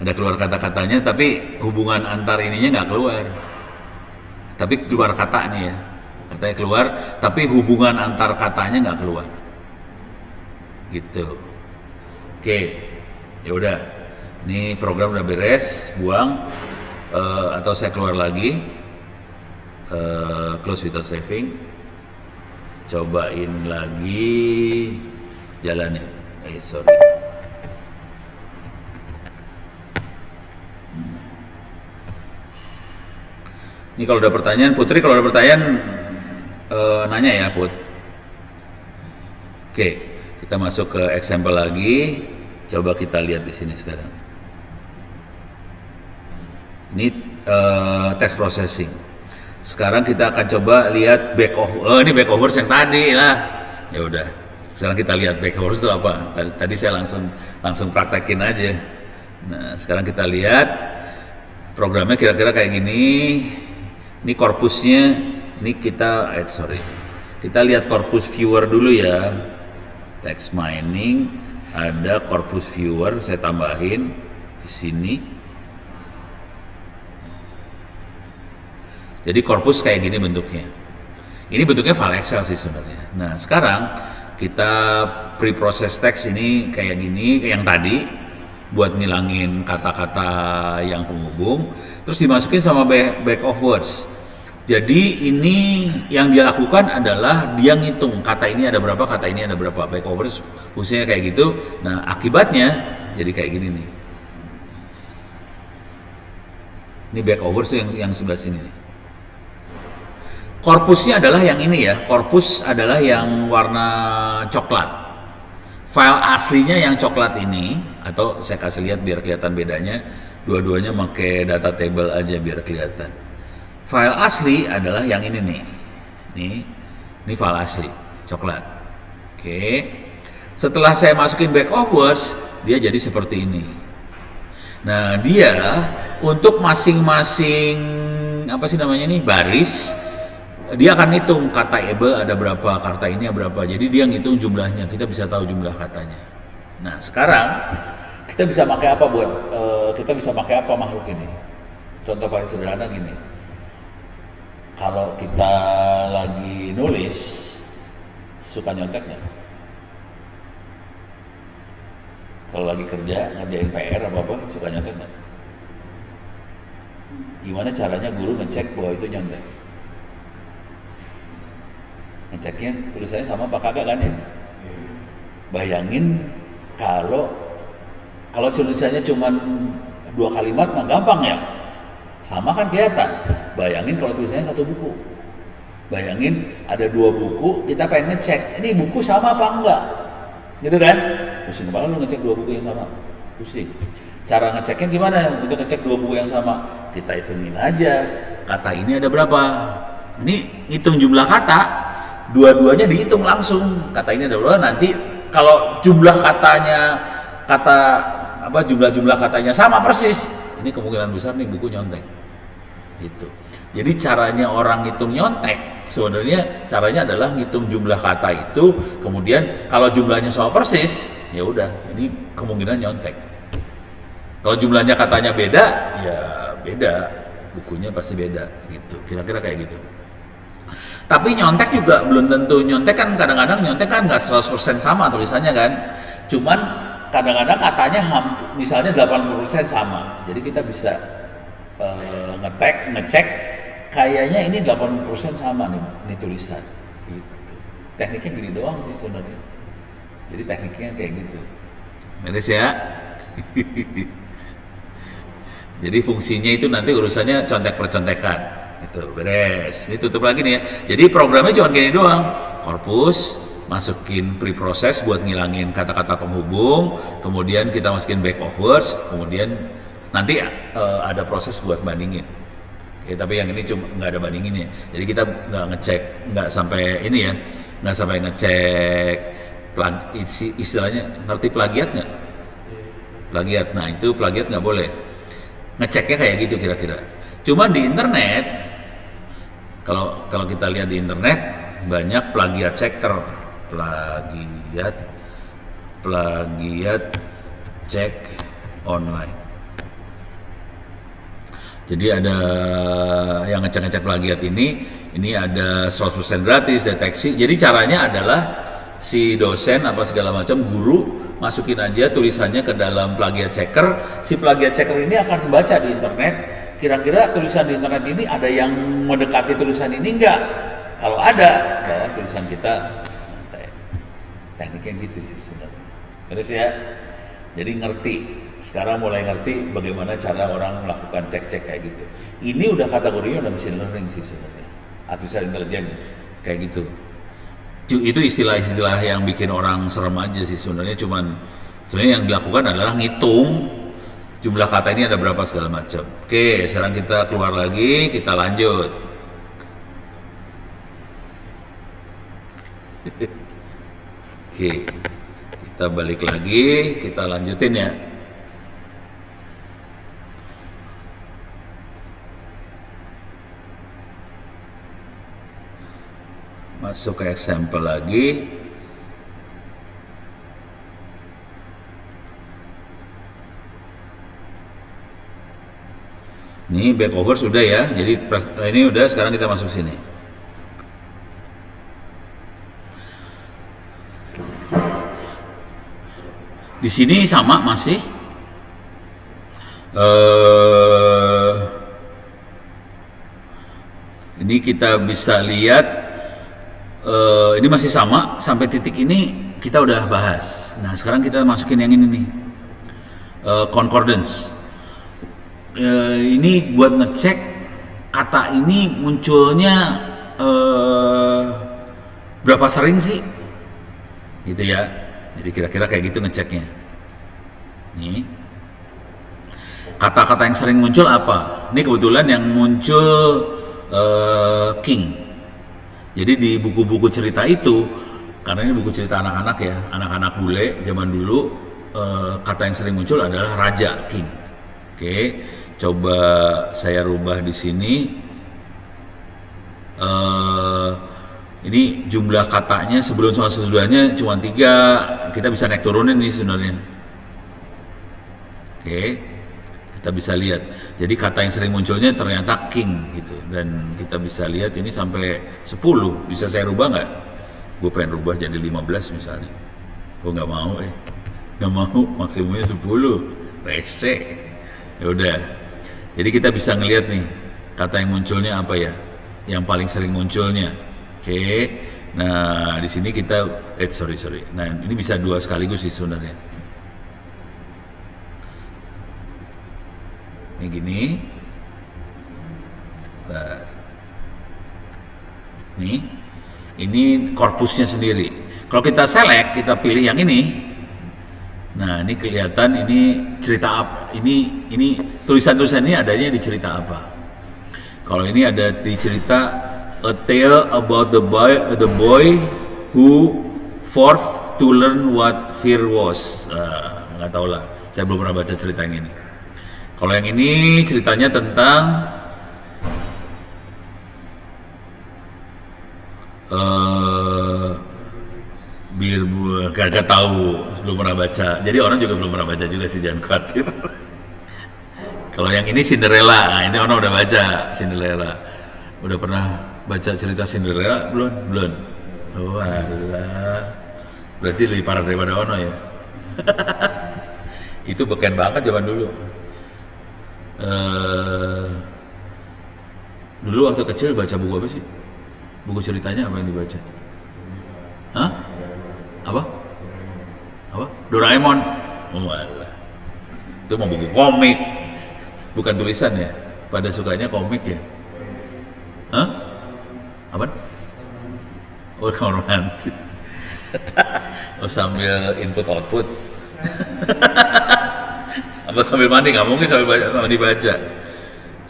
Ada keluar kata-katanya, tapi hubungan antar ininya nggak keluar. Tapi keluar kata nih ya, katanya keluar, tapi hubungan antar katanya nggak keluar. Gitu. Oke, ya udah. Ini program udah beres, buang. Atau saya keluar lagi. Close without saving. Cobain lagi, jalanin. Sorry. Ini kalau ada pertanyaan, Putri kalau ada pertanyaan nanya ya Put. Oke, kita masuk ke example lagi. Coba kita lihat di sini sekarang. Ini text processing. Sekarang kita akan coba lihat ini backovers yang tadi lah. Ya udah. Sekarang kita lihat backovers itu apa. Tadi saya langsung praktekin aja. Nah, sekarang kita lihat programnya kira-kira kayak gini. Ini korpusnya, ini kita lihat korpus viewer dulu ya. Text mining, ada korpus viewer, saya tambahin di sini. Jadi korpus kayak gini bentuknya. Ini bentuknya file Excel sih sebenarnya. Nah sekarang kita pre-process text ini kayak gini, kayak yang tadi, buat ngilangin kata-kata yang penghubung, terus dimasukin sama back of words. Jadi ini yang dia lakukan adalah dia ngitung kata ini ada berapa, kata ini ada berapa. Back of words fungsinya kayak gitu. Nah akibatnya jadi kayak gini nih. Ini back of words tuh yang sebelah sini nih. Korpusnya adalah yang ini ya. Korpus adalah yang warna coklat. File aslinya yang coklat ini, atau saya kasih lihat biar kelihatan bedanya. Dua-duanya pakai data table aja biar kelihatan. File asli adalah yang ini nih. Ini file asli, coklat. Oke. Setelah saya masukin back of words, dia jadi seperti ini. Nah, dia untuk masing-masing baris, dia akan hitung kata able ada berapa, kata ini ada berapa. Jadi dia ngitung jumlahnya, kita bisa tahu jumlah katanya. Nah sekarang kita bisa pakai apa makhluk ini? Contoh paling sederhana gini. Kalau kita lagi nulis, suka nyontek nggak? Kalau lagi kerja, ngerjain PR apa suka nyontek nggak? Gimana caranya guru ngecek bahwa itu nyontek? Ngeceknya tulisannya sama apa kagak kan ya? Bayangin kalau tulisannya cuma 2 kalimat mah gampang ya, sama kan kelihatan. Bayangin kalau tulisannya satu buku. Bayangin ada 2 buku, kita pengen ngecek, ini buku sama apa enggak? Gitu kan? Pusing kepala lu ngecek 2 buku yang sama. Pusing. Cara ngeceknya gimana untuk ngecek 2 buku yang sama? Kita hitungin aja, kata ini ada berapa? Ini hitung jumlah kata, dua-duanya dihitung langsung. Kata ini ada berapa, nanti kalau jumlah katanya, jumlah katanya sama persis, ini kemungkinan besar nih buku nyontek. Gitu. Jadi caranya orang hitung nyontek, sebenarnya caranya adalah ngitung jumlah kata itu, kemudian kalau jumlahnya sama persis, ya udah, ini kemungkinan nyontek. Kalau jumlahnya katanya beda, ya beda, bukunya pasti beda, gitu. Kira-kira kayak gitu. Tapi nyontek juga belum tentu, nyontek kan kadang-kadang nyontek kan nggak 100% sama tulisannya kan, cuman kadang-kadang katanya misalnya 80% sama, jadi kita bisa ngecek, kayaknya ini 80% sama nih tulisan, gitu. Tekniknya gini doang sih sebenarnya, jadi tekniknya kayak gitu, beres ya. Jadi fungsinya itu nanti urusannya contek-percontekan, gitu, beres. Ini tutup lagi nih ya. Jadi programnya cuma gini doang, korpus, masukin preproses buat ngilangin kata-kata penghubung, kemudian kita masukin back of words, kemudian nanti ada proses buat bandingin. Oke, tapi yang ini cuma nggak ada bandinginnya. Jadi kita nggak ngecek, nggak sampai ini ya, nggak sampai ngecek istilahnya, ngerti plagiat nggak? Plagiat. Nah itu plagiat nggak boleh. Ngeceknya kayak gitu kira-kira. Cuma di internet, kalau kita lihat di internet banyak plagiat checker, plagiat cek online. Jadi ada yang ngecek plagiat ini ada 100% gratis deteksi. Jadi caranya adalah si dosen apa segala macam, guru masukin aja tulisannya ke dalam plagiat checker. Si plagiat checker ini akan membaca di internet, kira-kira tulisan di internet ini ada yang mendekati tulisan ini enggak? Kalau ada, ya tulisan kita tekniknya gitu sih sebenarnya. Terus ya, jadi ngerti. Sekarang mulai ngerti bagaimana cara orang melakukan cek-cek kayak gitu. Ini udah kategorinya udah machine learning sih sebenarnya, artificial intelligence kayak gitu. Itu istilah-istilah yang bikin orang serem aja sih sebenarnya. Sebenarnya yang dilakukan adalah ngitung jumlah kata ini ada berapa segala macam. Oke, sekarang kita keluar lagi, kita lanjut. Oke, kita balik lagi, kita lanjutin ya. Masuk ke example lagi. Ini back over sudah ya. Jadi ini udah, sekarang kita masuk sini. Di sini sama masih. Ini kita bisa lihat. Ini masih sama sampai titik ini kita udah bahas. Nah sekarang kita masukin yang ini nih, concordance. Ini buat ngecek kata ini munculnya berapa sering sih, gitu ya. Jadi kira-kira kayak gitu ngeceknya. Nih kata-kata yang sering muncul apa? Ini kebetulan yang muncul king. Jadi di buku-buku cerita itu, karena ini buku cerita anak-anak ya, anak-anak bule zaman dulu, kata yang sering muncul adalah raja, king. Oke, coba saya rubah di sini. Ini jumlah katanya sebelum sama sesudahnya cuma 3, kita bisa naik turunin nih sebenarnya. Oke, kita bisa lihat. Jadi kata yang sering munculnya ternyata king gitu, dan kita bisa lihat ini sampai 10. Bisa saya rubah nggak? Gue pengen rubah jadi 15 misalnya. Gue nggak mau, nggak mau, maksimumnya 10. Rese. Ya udah. Jadi kita bisa ngelihat nih kata yang munculnya apa ya, yang paling sering munculnya. Oke. Nah di sini kita, sorry. Nah ini bisa 2 sekaligus sih sebenarnya. Ini gini, Bentar. Nih, ini korpusnya sendiri. Kalau kita select, kita pilih yang ini. Nah, ini kelihatan ini cerita apa? Ini tulisan-tulisan ini adanya di cerita apa? Kalau ini ada di cerita A Tale About the boy who forth to learn what fear was. Nggak tahu lah, saya belum pernah baca cerita yang ini. Kalau yang ini ceritanya tentang biar gak tahu, belum pernah baca. Jadi orang juga belum pernah baca juga sih, jangan khawatir. Kalau yang ini Cinderella, nah ini orang udah baca Cinderella. Udah pernah baca cerita Cinderella belum? Belum. Oh alah. Berarti lebih parah daripada Ono ya. Itu beken banget zaman dulu. Dulu waktu kecil baca buku apa sih? Buku ceritanya apa yang dibaca? Hah? Apa? Doraemon. Oh alah. Itu mau buku komik, bukan tulisan ya. Pada sukanya komik ya. Hah? Apa? Oh, romantis. Oh, sambil input output. Apa sambil mandi? Nggak mungkin sambil dibaca.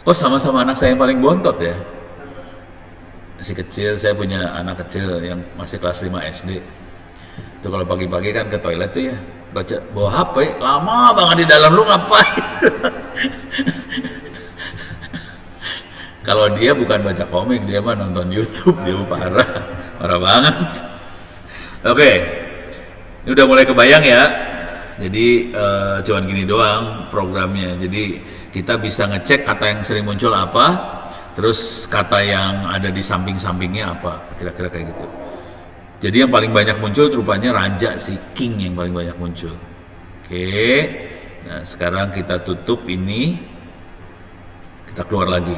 Kok sama-sama anak saya yang paling bontot ya? Masih kecil, saya punya anak kecil yang masih kelas 5 SD. Itu kalau pagi-pagi kan ke toilet tuh ya, bawa HP, lama banget di dalam, lu ngapain? Kalau dia bukan baca komik, dia mah nonton YouTube, dia mah parah banget. Oke, ini udah mulai kebayang ya. Jadi cuman gini doang programnya. Jadi kita bisa ngecek kata yang sering muncul apa, terus kata yang ada di samping-sampingnya apa, kira-kira kayak gitu. Jadi yang paling banyak muncul rupanya raja sih, king yang paling banyak muncul. Oke, nah sekarang kita tutup ini, kita keluar lagi.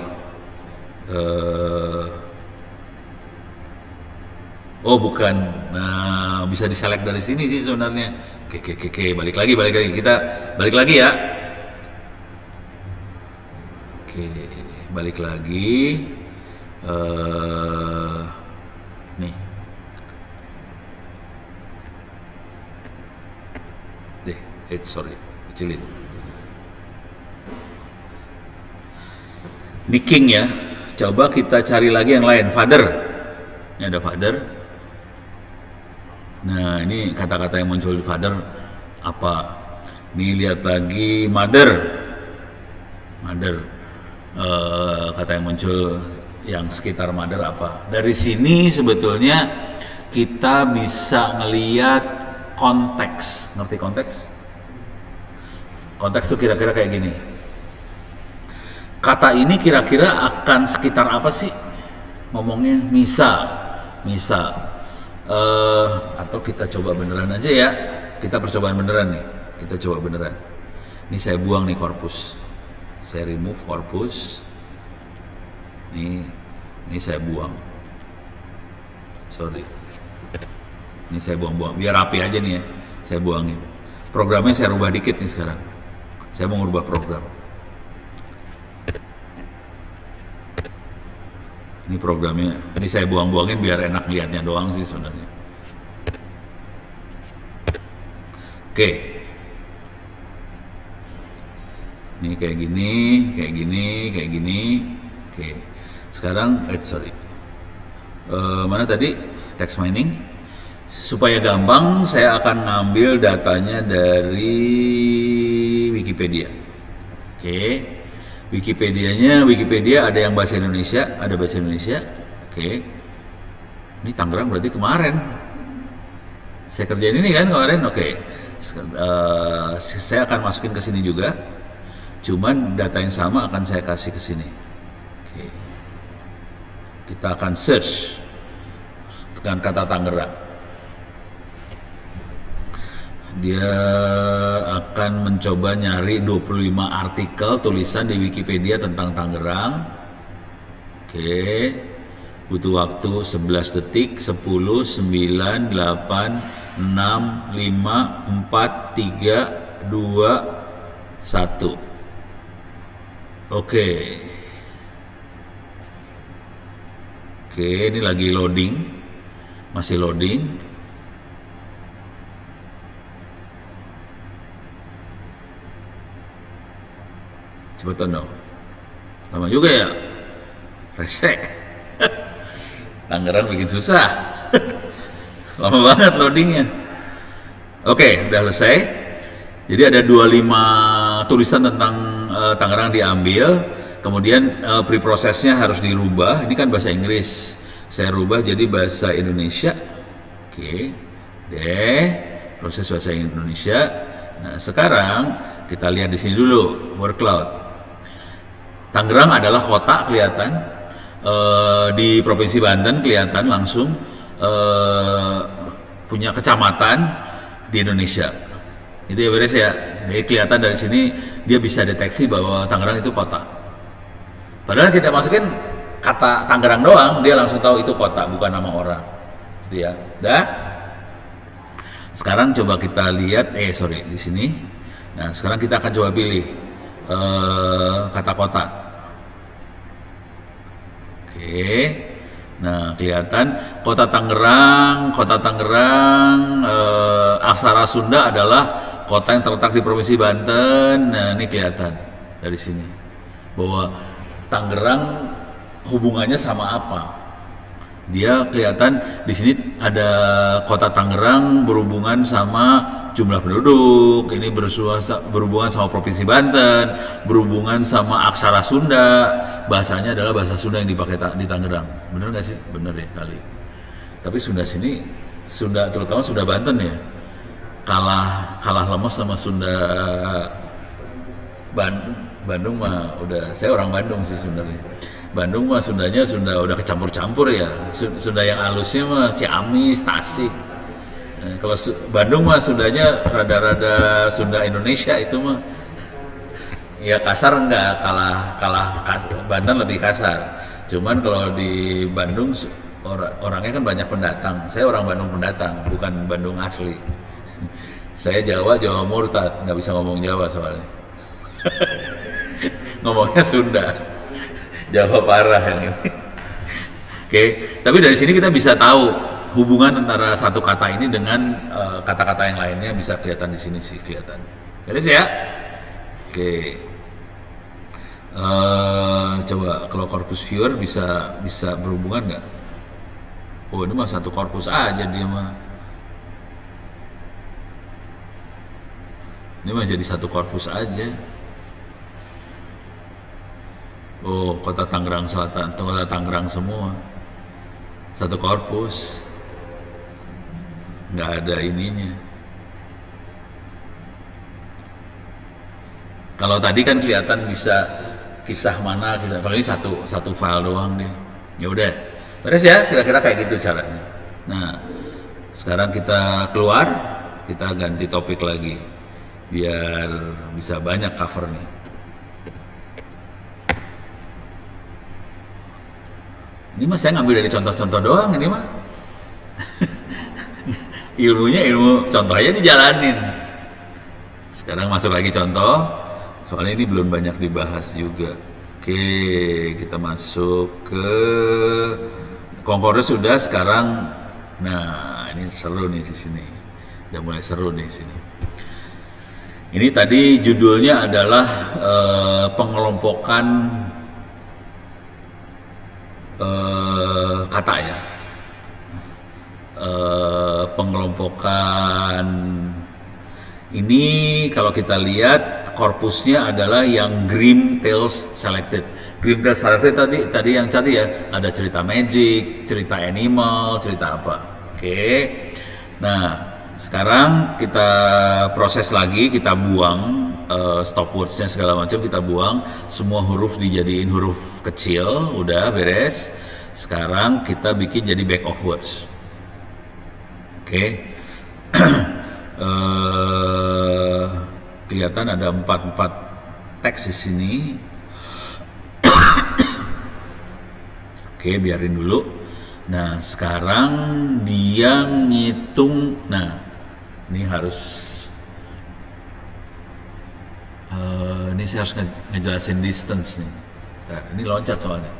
Oh bukan, nah bisa diselect dari sini sih sebenarnya. Oke, balik lagi, kita balik lagi ya. Oke, balik lagi. Nih, sorry, kecilin. Ini king ya. Coba kita cari lagi yang lain. Father. Ini ada father. Nah, ini kata-kata yang muncul di father apa? Nih lihat lagi mother. Kata yang muncul yang sekitar mother apa? Dari sini sebetulnya kita bisa ngelihat konteks. Ngerti konteks? Konteks tuh kira-kira kayak gini. Kata ini kira-kira akan sekitar apa sih ngomongnya? Misal atau kita coba beneran aja ya. Kita percobaan beneran nih. Kita coba beneran. Ini saya buang nih korpus. Saya remove korpus. Ini saya buang. Sorry. Ini saya buang-buang. Biar rapi aja nih ya. Saya buangin. Programnya saya rubah dikit nih sekarang. Saya mau ngubah program. Ini programnya, ini saya buang-buangin biar enak lihatnya doang sih sebenarnya. Oke. Ini kayak gini. Oke. Sekarang, mana tadi? Text mining. Supaya gampang, saya akan ngambil datanya dari Wikipedia. Oke. Wikipedia ada yang bahasa Indonesia, ada bahasa Indonesia. Oke. Ini Tangerang berarti kemarin. Saya kerjain ini kan kemarin. Oke. Saya akan masukin ke sini juga. Cuman data yang sama akan saya kasih ke sini. Oke. Kita akan search dengan kata Tangerang. Dia akan mencoba nyari 25 artikel tulisan di Wikipedia tentang Tangerang. Oke. Butuh waktu 11 detik. 10, 9, 8, 6, 5, 4, 3, 2, 1. Oke. Oke, ini lagi loading, masih loading. Cepetan dong. Lama juga ya. Resek. Tangerang bikin susah. Lama banget loadingnya. Oke, udah selesai. Jadi ada 25 tulisan tentang Tangerang diambil. Kemudian preprosesnya harus dirubah. Ini kan bahasa Inggris. Saya rubah jadi bahasa Indonesia. Oke. Deh, proses bahasa Indonesia. Nah, sekarang kita lihat di sini dulu word cloud. Tangerang adalah kota, kelihatan di Provinsi Banten, kelihatan langsung punya kecamatan di Indonesia. Itu ya beres ya. Jadi kelihatan dari sini dia bisa deteksi bahwa Tangerang itu kota. Padahal kita masukin kata Tangerang doang, dia langsung tahu itu kota, bukan nama orang. Gitu ya. Dah. Sekarang coba kita lihat, di sini. Nah, sekarang kita akan coba pilih kata kota. Oke. Nah, kelihatan kota Tangerang, aksara Sunda adalah kota yang terletak di Provinsi Banten. Nah, ini kelihatan dari sini bahwa Tangerang hubungannya sama apa? Dia kelihatan di sini ada kota Tangerang berhubungan sama jumlah penduduk, ini berhubungan sama Provinsi Banten, berhubungan sama aksara Sunda, bahasanya adalah bahasa Sunda yang dipakai di Tangerang. Bener nggak sih? Bener ya kali. Tapi Sunda terutama Sunda Banten ya, kalah lemes sama Sunda Bandung mah udah, saya orang Bandung sih sebenarnya. Bandung mah Sundanya udah kecampur-campur ya. Sunda yang halusnya mah Ciamis, Tasik. Kalau Bandung mah Sundanya rada-rada Sunda Indonesia itu mah. Ya kasar enggak, kalah Banten lebih kasar. Cuman kalau di Bandung orangnya kan banyak pendatang. Saya orang Bandung pendatang, bukan Bandung asli. Saya Jawa murtad, nggak bisa ngomong Jawa soalnya. Ngomongnya Sunda. Jawa parah yang ini. Oke, tapi dari sini kita bisa tahu hubungan antara satu kata ini dengan kata-kata yang lainnya, bisa kelihatan di sini sih kelihatan. Beres ya? Oke. Coba kalau corpus viewer bisa berhubungan nggak? Oh, ini mah satu korpus aja dia mah. Ini mah jadi satu korpus aja. Oh, kota Tangerang Selatan, kota Tangerang semua. Satu korpus. Nggak ada ininya. Kalau tadi kan kelihatan bisa kisah mana, kalau ini satu file doang deh. Ya udah. Beres ya, kira-kira kayak gitu caranya. Nah, sekarang kita keluar, kita ganti topik lagi. Biar bisa banyak cover nih. Ini mah saya ngambil dari contoh-contoh doang ini mah. Ilmu contoh aja dijalanin. Sekarang masuk lagi contoh. Soalnya ini belum banyak dibahas juga. Oke, kita masuk ke Concordance sudah sekarang. Nah, ini seru nih di sini. Udah mulai seru nih di sini. Ini tadi judulnya adalah pengelompokan kata ya, pengelompokan ini kalau kita lihat korpusnya adalah yang Grimm Tales Selected. Grimm Tales Selected tadi yang ya, ada cerita magic, cerita animal, cerita apa. Oke. Nah, sekarang kita proses lagi, kita buang stop words-nya segala macam, kita buang, semua huruf dijadiin huruf kecil, udah beres. Sekarang kita bikin jadi back of words. Oke. Kelihatan ada 4 teks di sini. Oke, biarin dulu. Nah, sekarang dia ngitung. Nah, ini harus ini saya harus ngejelasin distance nih. Nah, ini loncat soalnya.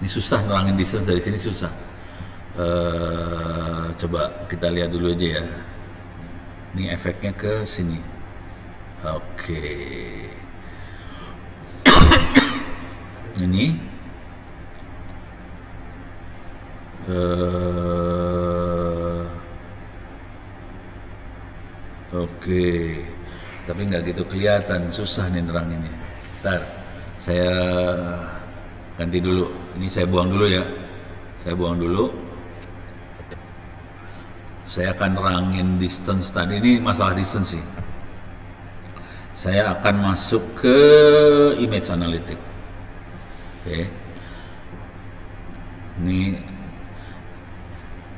Ini susah nerangin distance dari sini, susah. Coba kita lihat dulu aja ya. Ini efeknya ke sini. Oke. Ini oke. Tapi nggak gitu kelihatan, susah nih neranginnya. Ntar saya ganti dulu. Ini saya buang dulu ya. Saya buang dulu. Saya akan nerangin distance tadi. Ini masalah distance sih. Saya akan masuk ke image analytic. Oke. Ini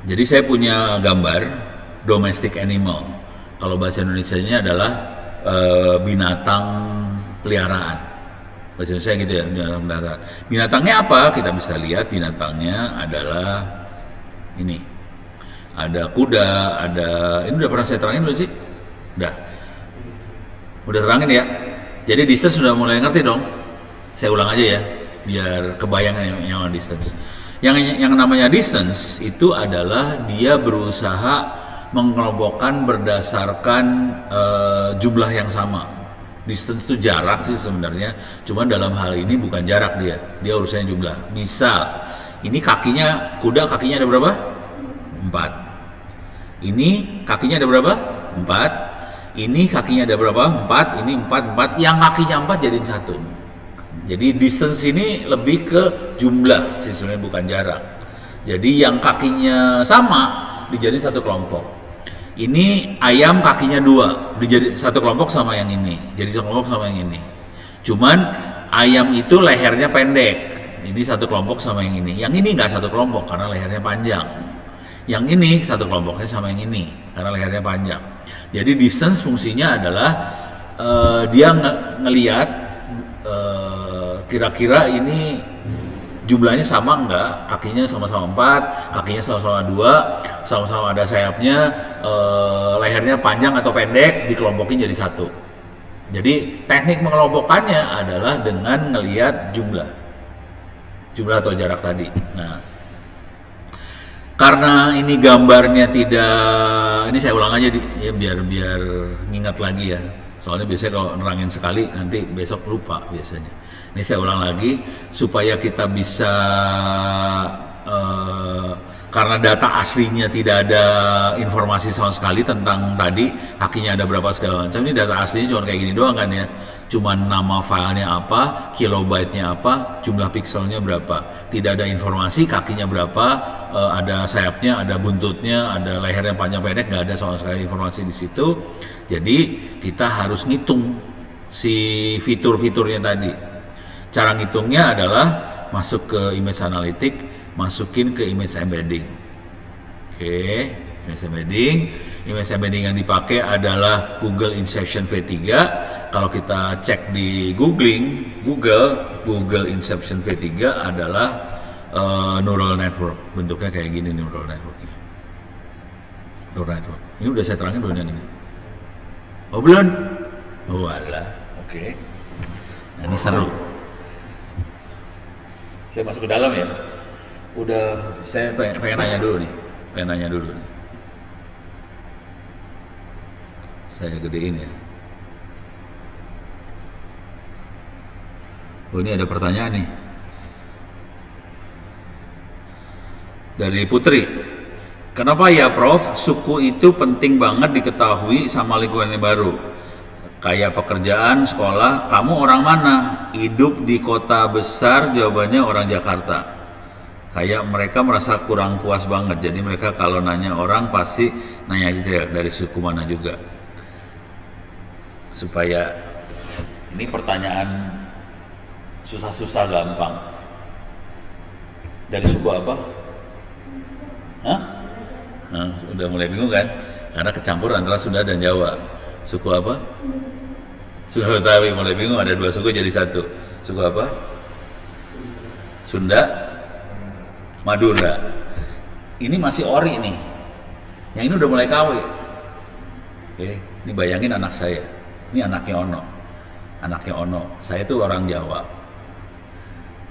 jadi saya punya gambar domestic animal. Kalau bahasa Indonesianya adalah binatang peliharaan. Bahasa Indonesia gitu ya, binatang peliharaan. Binatangnya apa? Kita bisa lihat binatangnya adalah ini. Ada kuda, ada ini udah pernah saya terangin belum sih? Udah terangin ya. Jadi distance sudah mulai ngerti dong. Saya ulang aja ya, biar kebayang yang distance. Yang namanya distance itu adalah dia berusaha mengelompokkan berdasarkan jumlah yang sama. Distance itu jarak sih sebenarnya, cuman dalam hal ini bukan jarak dia urusannya jumlah. Misal, ini kakinya kuda, kakinya ada berapa? 4. Ini kakinya ada berapa? 4. Ini kakinya ada berapa? 4. Ini 4. Yang kakinya 4 jadiin 1. Jadi distance ini lebih ke jumlah sih sebenarnya, bukan jarak. Jadi yang kakinya sama dijadiin satu kelompok. Ini ayam kakinya 2 dijadiin satu kelompok sama yang ini. Jadi satu kelompok sama yang ini. Cuman ayam itu lehernya pendek. Ini satu kelompok sama yang ini. Yang ini nggak satu kelompok karena lehernya panjang. Yang ini satu kelompoknya sama yang ini karena lehernya panjang. Jadi distance fungsinya adalah dia ngelihat kira-kira ini jumlahnya sama enggak, kakinya sama-sama 4, kakinya sama-sama 2, sama-sama ada sayapnya, lehernya panjang atau pendek, dikelompokin jadi satu. Jadi teknik mengelompokkannya adalah dengan ngelihat jumlah atau jarak tadi. Nah, karena ini gambarnya tidak, ini saya ulang aja ya biar ngingat lagi ya. Soalnya biasanya kalau nerangin sekali nanti besok lupa biasanya. Ini saya ulang lagi supaya kita bisa karena data aslinya tidak ada informasi sama sekali tentang tadi kakinya ada berapa segala macam. Ini data aslinya cuma kayak gini doang kan ya. Cuma nama filenya apa, kilobyte-nya apa, jumlah pikselnya berapa. Tidak ada informasi kakinya berapa, ada sayapnya, ada buntutnya, ada lehernya panjang pendek, nggak ada sama sekali informasi di situ. Jadi kita harus ngitung si fitur-fiturnya tadi. Cara ngitungnya adalah masuk ke image analytic, masukin ke image embedding. Oke, image embedding. Image embedding yang dipakai adalah Google Inception V3. Kalau kita cek di Google Inception V3 adalah neural network. Bentuknya kayak gini neural network. Neural network. Ini udah saya terangin belum yang ini? Oh belum? Oh alah, oke. Nah, ini seru. Saya masuk ke dalam ya. Udah, saya pengen nanya dulu nih. Saya gedein ya. Oh ini ada pertanyaan nih. Dari Putri. Kenapa ya Prof, suku itu penting banget diketahui sama lingkungan yang baru? Kayak pekerjaan, sekolah, kamu orang mana? Hidup di kota besar, jawabannya orang Jakarta. Kayak mereka merasa kurang puas banget, jadi mereka kalau nanya orang pasti nanya dari suku mana juga. Supaya, ini pertanyaan susah-susah gampang. Dari suku apa? Hah? Nah, udah mulai bingung kan? Karena kecampur antara Sunda dan Jawa. Suku apa? Suku Betawi, mulai bingung, ada 2 suku jadi 1. Suku apa? Sunda, Madura. Ini masih ori nih. Yang ini udah mulai KW. Oke, ini bayangin anak saya. Ini anaknya Ono. Saya tuh orang Jawa.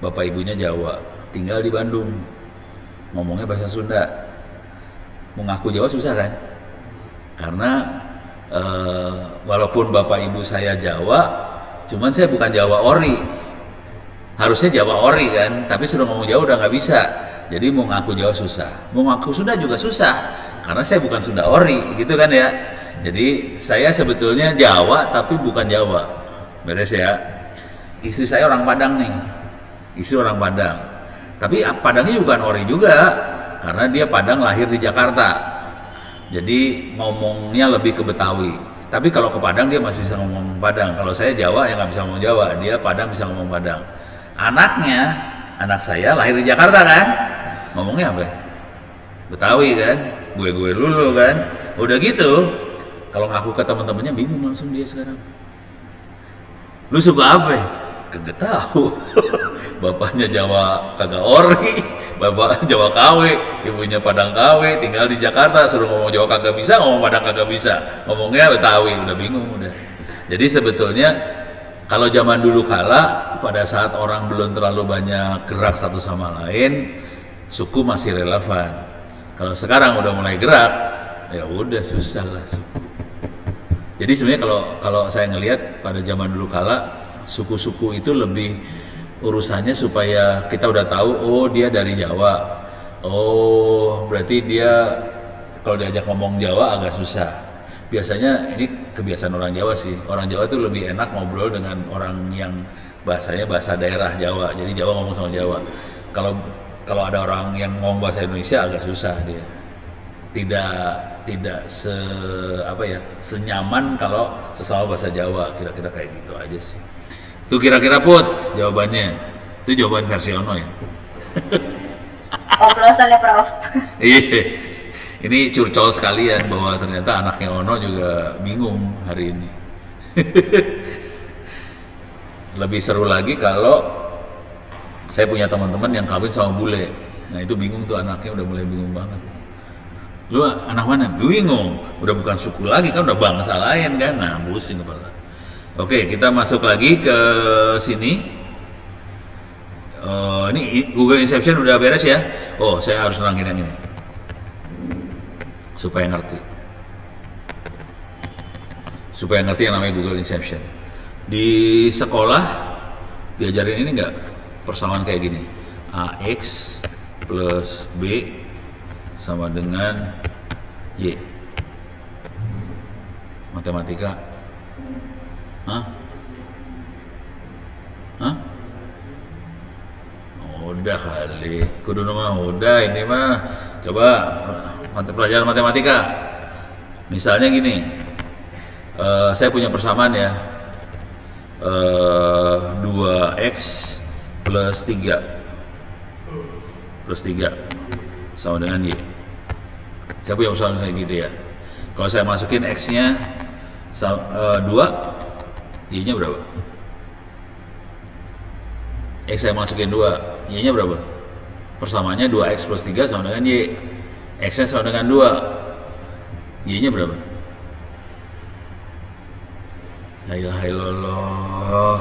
Bapak ibunya Jawa. tinggal di Bandung, ngomongnya bahasa Sunda. Mengaku Jawa susah kan? Karena walaupun bapak ibu saya Jawa, cuman saya bukan Jawa ori. Harusnya Jawa ori kan, tapi sudah ngomong Jawa udah nggak bisa. Jadi mau ngaku Jawa susah, mau ngaku Sunda juga susah, karena saya bukan Sunda ori, gitu kan ya. Jadi saya sebetulnya Jawa tapi bukan Jawa, beres ya. Istri saya orang Padang nih, istri orang Padang. Tapi Padangnya bukan ori juga, karena dia Padang lahir di Jakarta. Jadi ngomongnya lebih ke Betawi. Tapi kalau ke Padang dia masih bisa ngomong Padang. Kalau saya Jawa yang nggak bisa ngomong Jawa, dia Padang bisa ngomong Padang. Anaknya, anak saya lahir di Jakarta kan, ngomongnya apa? Betawi kan, gue lulu kan. Udah gitu, kalau ngaku ke teman-temannya bingung langsung dia sekarang. Lu suka apa? Kagak tahu. Bapaknya Jawa kagak ori, bapak Jawa KW, ibunya Padang KW, tinggal di Jakarta, suruh ngomong Jawa kagak bisa, ngomong Padang kagak bisa, ngomongnya Betawi, udah bingung udah. Jadi sebetulnya kalau zaman dulu kala, pada saat orang belum terlalu banyak gerak satu sama lain, suku masih relevan. Kalau sekarang udah mulai gerak, ya udah susah lah suku. Jadi sebenarnya kalau saya ngelihat pada zaman dulu kala, suku-suku itu lebih urusannya supaya kita udah tahu, oh dia dari Jawa, oh berarti dia kalau diajak ngomong Jawa agak susah. Biasanya ini kebiasaan orang Jawa sih. Orang Jawa tuh lebih enak ngobrol dengan orang yang bahasanya bahasa daerah Jawa. Jadi Jawa ngomong sama Jawa. Kalau ada orang yang ngomong bahasa Indonesia agak susah dia. Tidak senyaman kalau sesama bahasa Jawa. Kira-kira kayak gitu aja sih. Itu kira-kira Put jawabannya. Itu jawaban versi Ono ya. Oplosannya Prof. Iya. Ini curcol sekalian bahwa ternyata anaknya Ono juga bingung hari ini. Lebih seru lagi kalau saya punya teman-teman yang kawin sama bule. Nah itu bingung tuh anaknya, udah mulai bingung banget. Lu anak mana? Bingung. Udah bukan suku lagi kan, udah bangsa lain kan. Nah pusing kepala. Oke, kita masuk lagi ke sini. Ini Google Inception udah beres ya. Oh, saya harus nerangin yang ini supaya ngerti yang namanya Google Inception. Di sekolah diajarin ini enggak, persamaan kayak gini, AX plus B sama dengan Y. Matematika. Hah? Udah kali, kudu mah udah, ini mah coba pelajaran matematika. Misalnya gini, saya punya persamaan ya, 2x plus 3 sama dengan Y. Saya punya persamaan kayak gitu ya. Kalau saya masukin x nya 2, y nya berapa? X saya masukin 2, y nya berapa? Persamaannya 2x plus 3 sama dengan y. X nya sama dengan 2, y nya berapa? La ilaha illallah.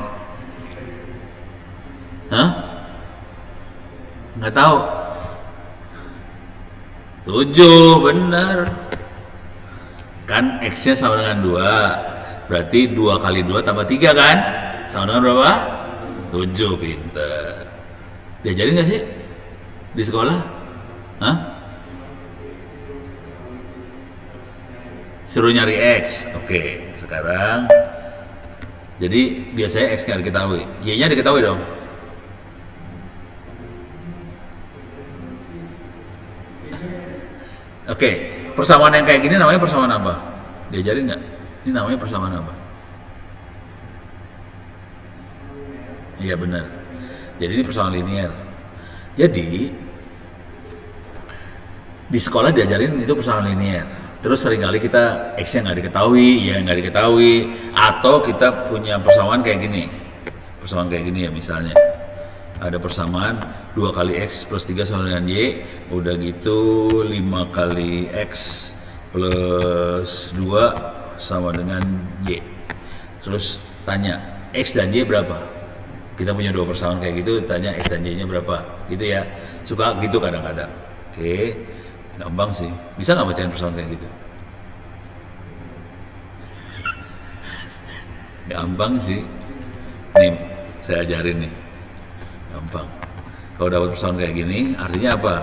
Hah? Nggak tahu. 7, benar. Kan X nya sama dengan 2, berarti 2 kali 2 tambah 3 kan? Sama dengan berapa? 7, pinter. Diajarin nggak sih di sekolah? Hah? Suruh nyari X. Oke, sekarang jadi biasanya X nggak diketahui, Y nya diketahui dong. Oke, persamaan yang kayak gini namanya persamaan apa? Diajarin nggak? Ini namanya persamaan apa? Iya benar. Jadi ini persamaan linear. Jadi di sekolah diajarin itu persamaan linear. Terus seringkali kita X-nya nggak diketahui, Y nggak diketahui, atau kita punya persamaan kayak gini. Persamaan kayak gini ya misalnya. Ada persamaan 2 kali X plus 3 sama dengan Y, udah gitu 5 kali X plus 2 sama dengan Y. Terus tanya, X dan Y berapa? kita punya dua persamaan kayak gitu, tanya X dan Y nya berapa gitu ya, suka gitu kadang-kadang. Oke, gampang sih, bisa nggak bacain persamaan kayak gitu? Gampang sih, nih saya ajarin nih, gampang. Kalau dapat persamaan kayak gini, artinya apa?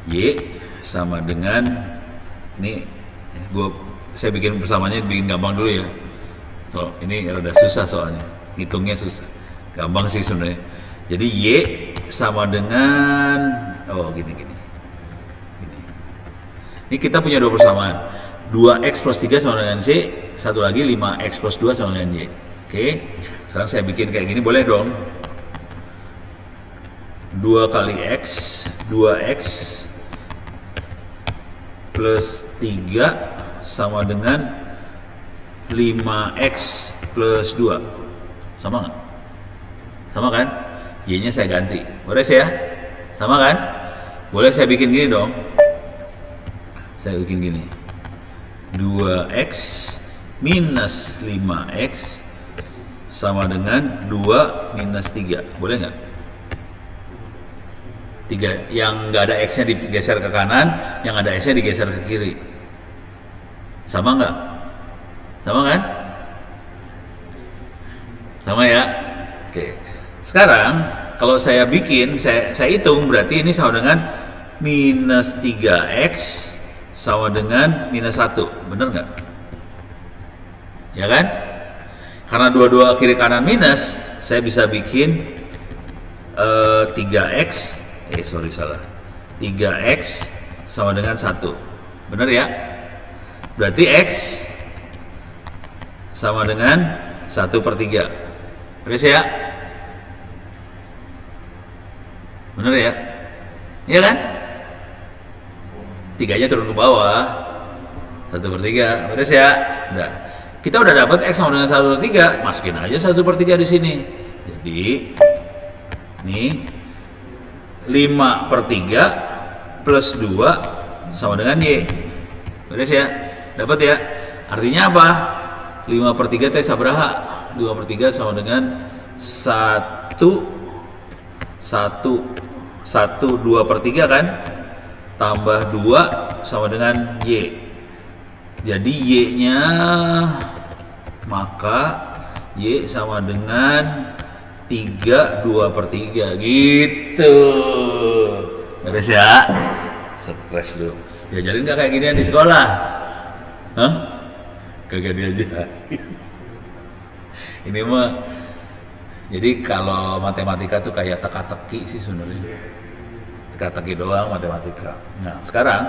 Y sama dengan, nih saya bikin persamaannya bikin gampang dulu ya. Kalau ini rada susah soalnya, ngitungnya susah. Gampang sih sebenarnya. Jadi Y sama dengan, gini. Ini kita punya dua persamaan. 2X plus 3 sama dengan C, satu lagi 5X plus 2 sama dengan Y. Oke, sekarang saya bikin kayak gini, boleh dong? 2 kali X, 2X plus 3 sama dengan 5X plus 2. Sama nggak? Sama kan? Y-nya saya ganti. Boleh saya? Sama kan? Boleh saya bikin gini dong? Saya bikin gini. 2X minus 5X sama dengan 2 minus 3. Boleh nggak? 3 yang nggak ada X-nya digeser ke kanan, yang ada X-nya digeser ke kiri. Sama nggak? Sama kan? Sama ya? Oke. Sekarang kalau saya bikin, saya hitung, berarti ini sama dengan minus 3X sama dengan minus 1. Bener nggak? Ya kan? Karena dua-dua kiri kanan minus, saya bisa bikin 3X, salah. 3X sama dengan 1. Bener ya? Berarti X sama dengan 1/3. Beres ya? Bener ya? Iya kan? 3-nya turun ke bawah, 1/3. Beres ya? Udah. Kita udah dapat X sama dengan 1/3, masukin aja 1/3 di sini. Jadi nih 5/3 plus 2 sama dengan Y. Beres ya? Dapat ya? Artinya apa? 5/3 teh sabaraha? 5/3 sama dengan 2/3 kan? Tambah 2 sama dengan Y. Jadi Y-nya, maka Y sama dengan 3 2/3 gitu. Beres ya? Stres lu. Diajarin gak kayak ginian di sekolah? Hah? Kagak diajarin. Ini mah, jadi kalau matematika tuh kayak teka-teki sih sebenarnya. Teka-teki doang matematika. Nah, sekarang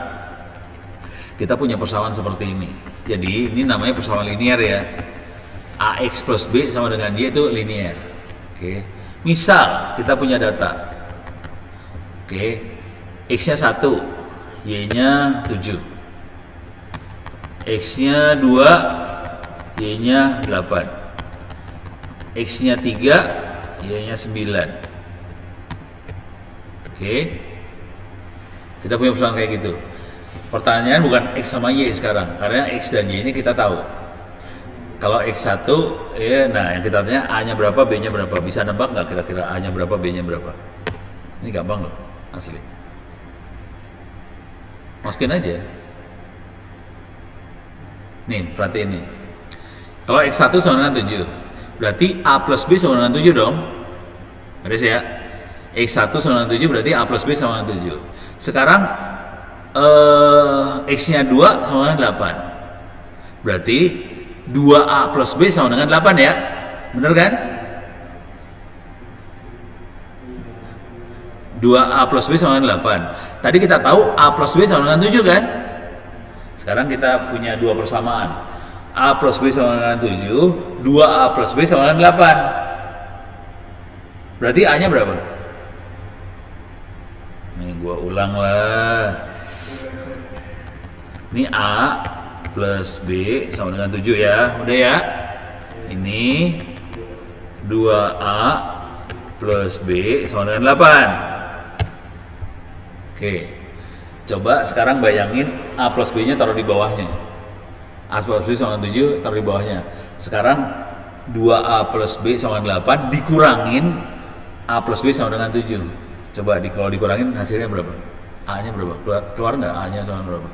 kita punya persamaan seperti ini. Jadi ini namanya persamaan linear ya. AX plus B sama dengan Y itu linear. Oke. Misal kita punya data. Oke. X-nya 1, Y-nya 7. X-nya 2, Y-nya 8. X-nya 3, Y-nya 9. Oke. Kita punya persamaan kayak gitu. Pertanyaan bukan X sama Y sekarang, karena X dan Y ini kita tahu. Kalau X1, ya, nah yang kita tanya A-nya berapa, B-nya berapa. Bisa nebak nggak kira-kira A-nya berapa, B-nya berapa? Ini gampang loh, asli. Masukin aja. Nih, perhatiin nih. Kalau X1 sama dengan 7, berarti A plus B sama dengan 7 dong. Beres ya? X1 sama dengan 7 berarti A plus B sama dengan 7. Sekarang X-nya 2 sama dengan 8. Berarti 2A plus B sama dengan 8 ya? Bener kan? 2A plus B sama dengan 8. Tadi kita tahu A plus B sama dengan 7 kan? Sekarang kita punya dua persamaan. A plus B sama dengan 7, 2A plus B sama dengan 8. Berarti A-nya berapa? Nih gua ulang lah. Ini A plus B sama dengan 7 ya. Udah ya? Ini 2A plus B sama dengan 8. Oke. Coba sekarang bayangin A plus B nya taruh di bawahnya. A plus B sama dengan 7 taruh di bawahnya. Sekarang 2A plus B sama 8 dikurangin A plus B sama dengan 7. Coba kalau dikurangin hasilnya berapa? A-nya berapa? Keluar nggak A-nya sama berapa?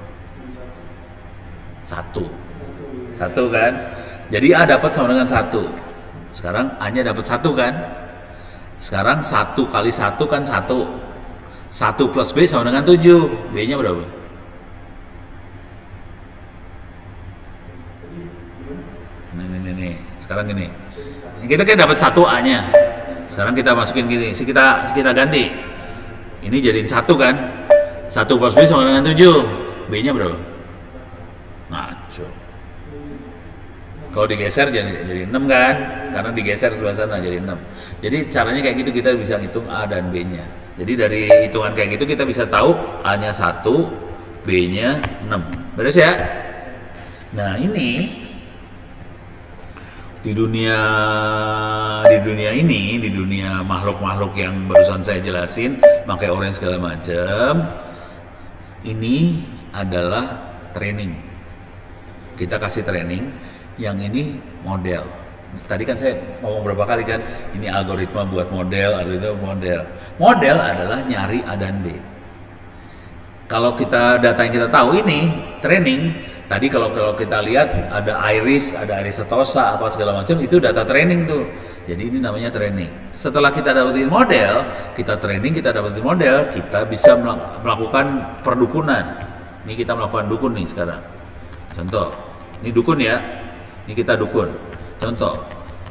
1 kan? Jadi A dapat sama dengan 1. Sekarang A-nya dapat 1 kan? Sekarang 1 kali 1 kan 1. 1 plus B sama dengan 7. B-nya berapa? Nih. Sekarang gini. Kita kan dapat 1 A-nya. Sekarang kita masukin gini. Kita ganti. Ini jadiin 1 kan? 1 plus B sama dengan 7. B-nya berapa? Ngaco. Kalau digeser jadi 6 kan? Karena digeser ke sebelah sana jadi 6. Jadi caranya kayak gitu, kita bisa hitung A dan B-nya. Jadi dari hitungan kayak gitu kita bisa tahu A-nya 1, B-nya 6. Beres ya? Nah, ini di dunia ini, di dunia makhluk-makhluk yang barusan saya jelasin, pakai orange segala macam, ini adalah training. Kita kasih training, yang ini model. Tadi kan saya ngomong berapa kali kan, ini algoritma buat model, model adalah nyari A dan B. Kalau data yang kita tahu ini training. Tadi kalau kita lihat ada iris setosa apa segala macam, itu data training tuh. Jadi ini namanya training. Setelah kita dapetin model, kita dapetin model, kita bisa melakukan perdukunan. Ini kita melakukan dukun nih sekarang. Contoh, ini dukun ya. Ini kita dukun. Contoh,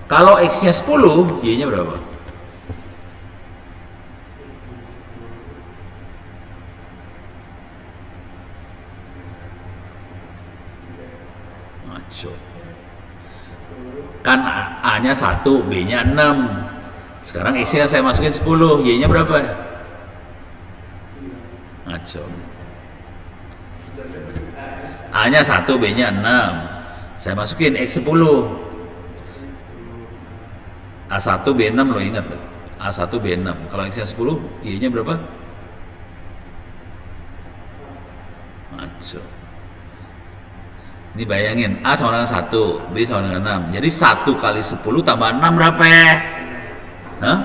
kalau X-nya 10, Y-nya berapa? Ngaco. Kan A-nya 1, B-nya 6. Sekarang X-nya saya masukin 10, Y-nya berapa? Ngaco. A-nya 1, B-nya 6. Saya masukin X10. A1, B6 lo ingat tuh. A1, B6. Kalau X-nya 10, Y-nya berapa? Ngaco. Ini bayangin, A sama dengan 1, B sama dengan 6. Jadi 1 kali 10 tambah 6 berapa ya? Hah?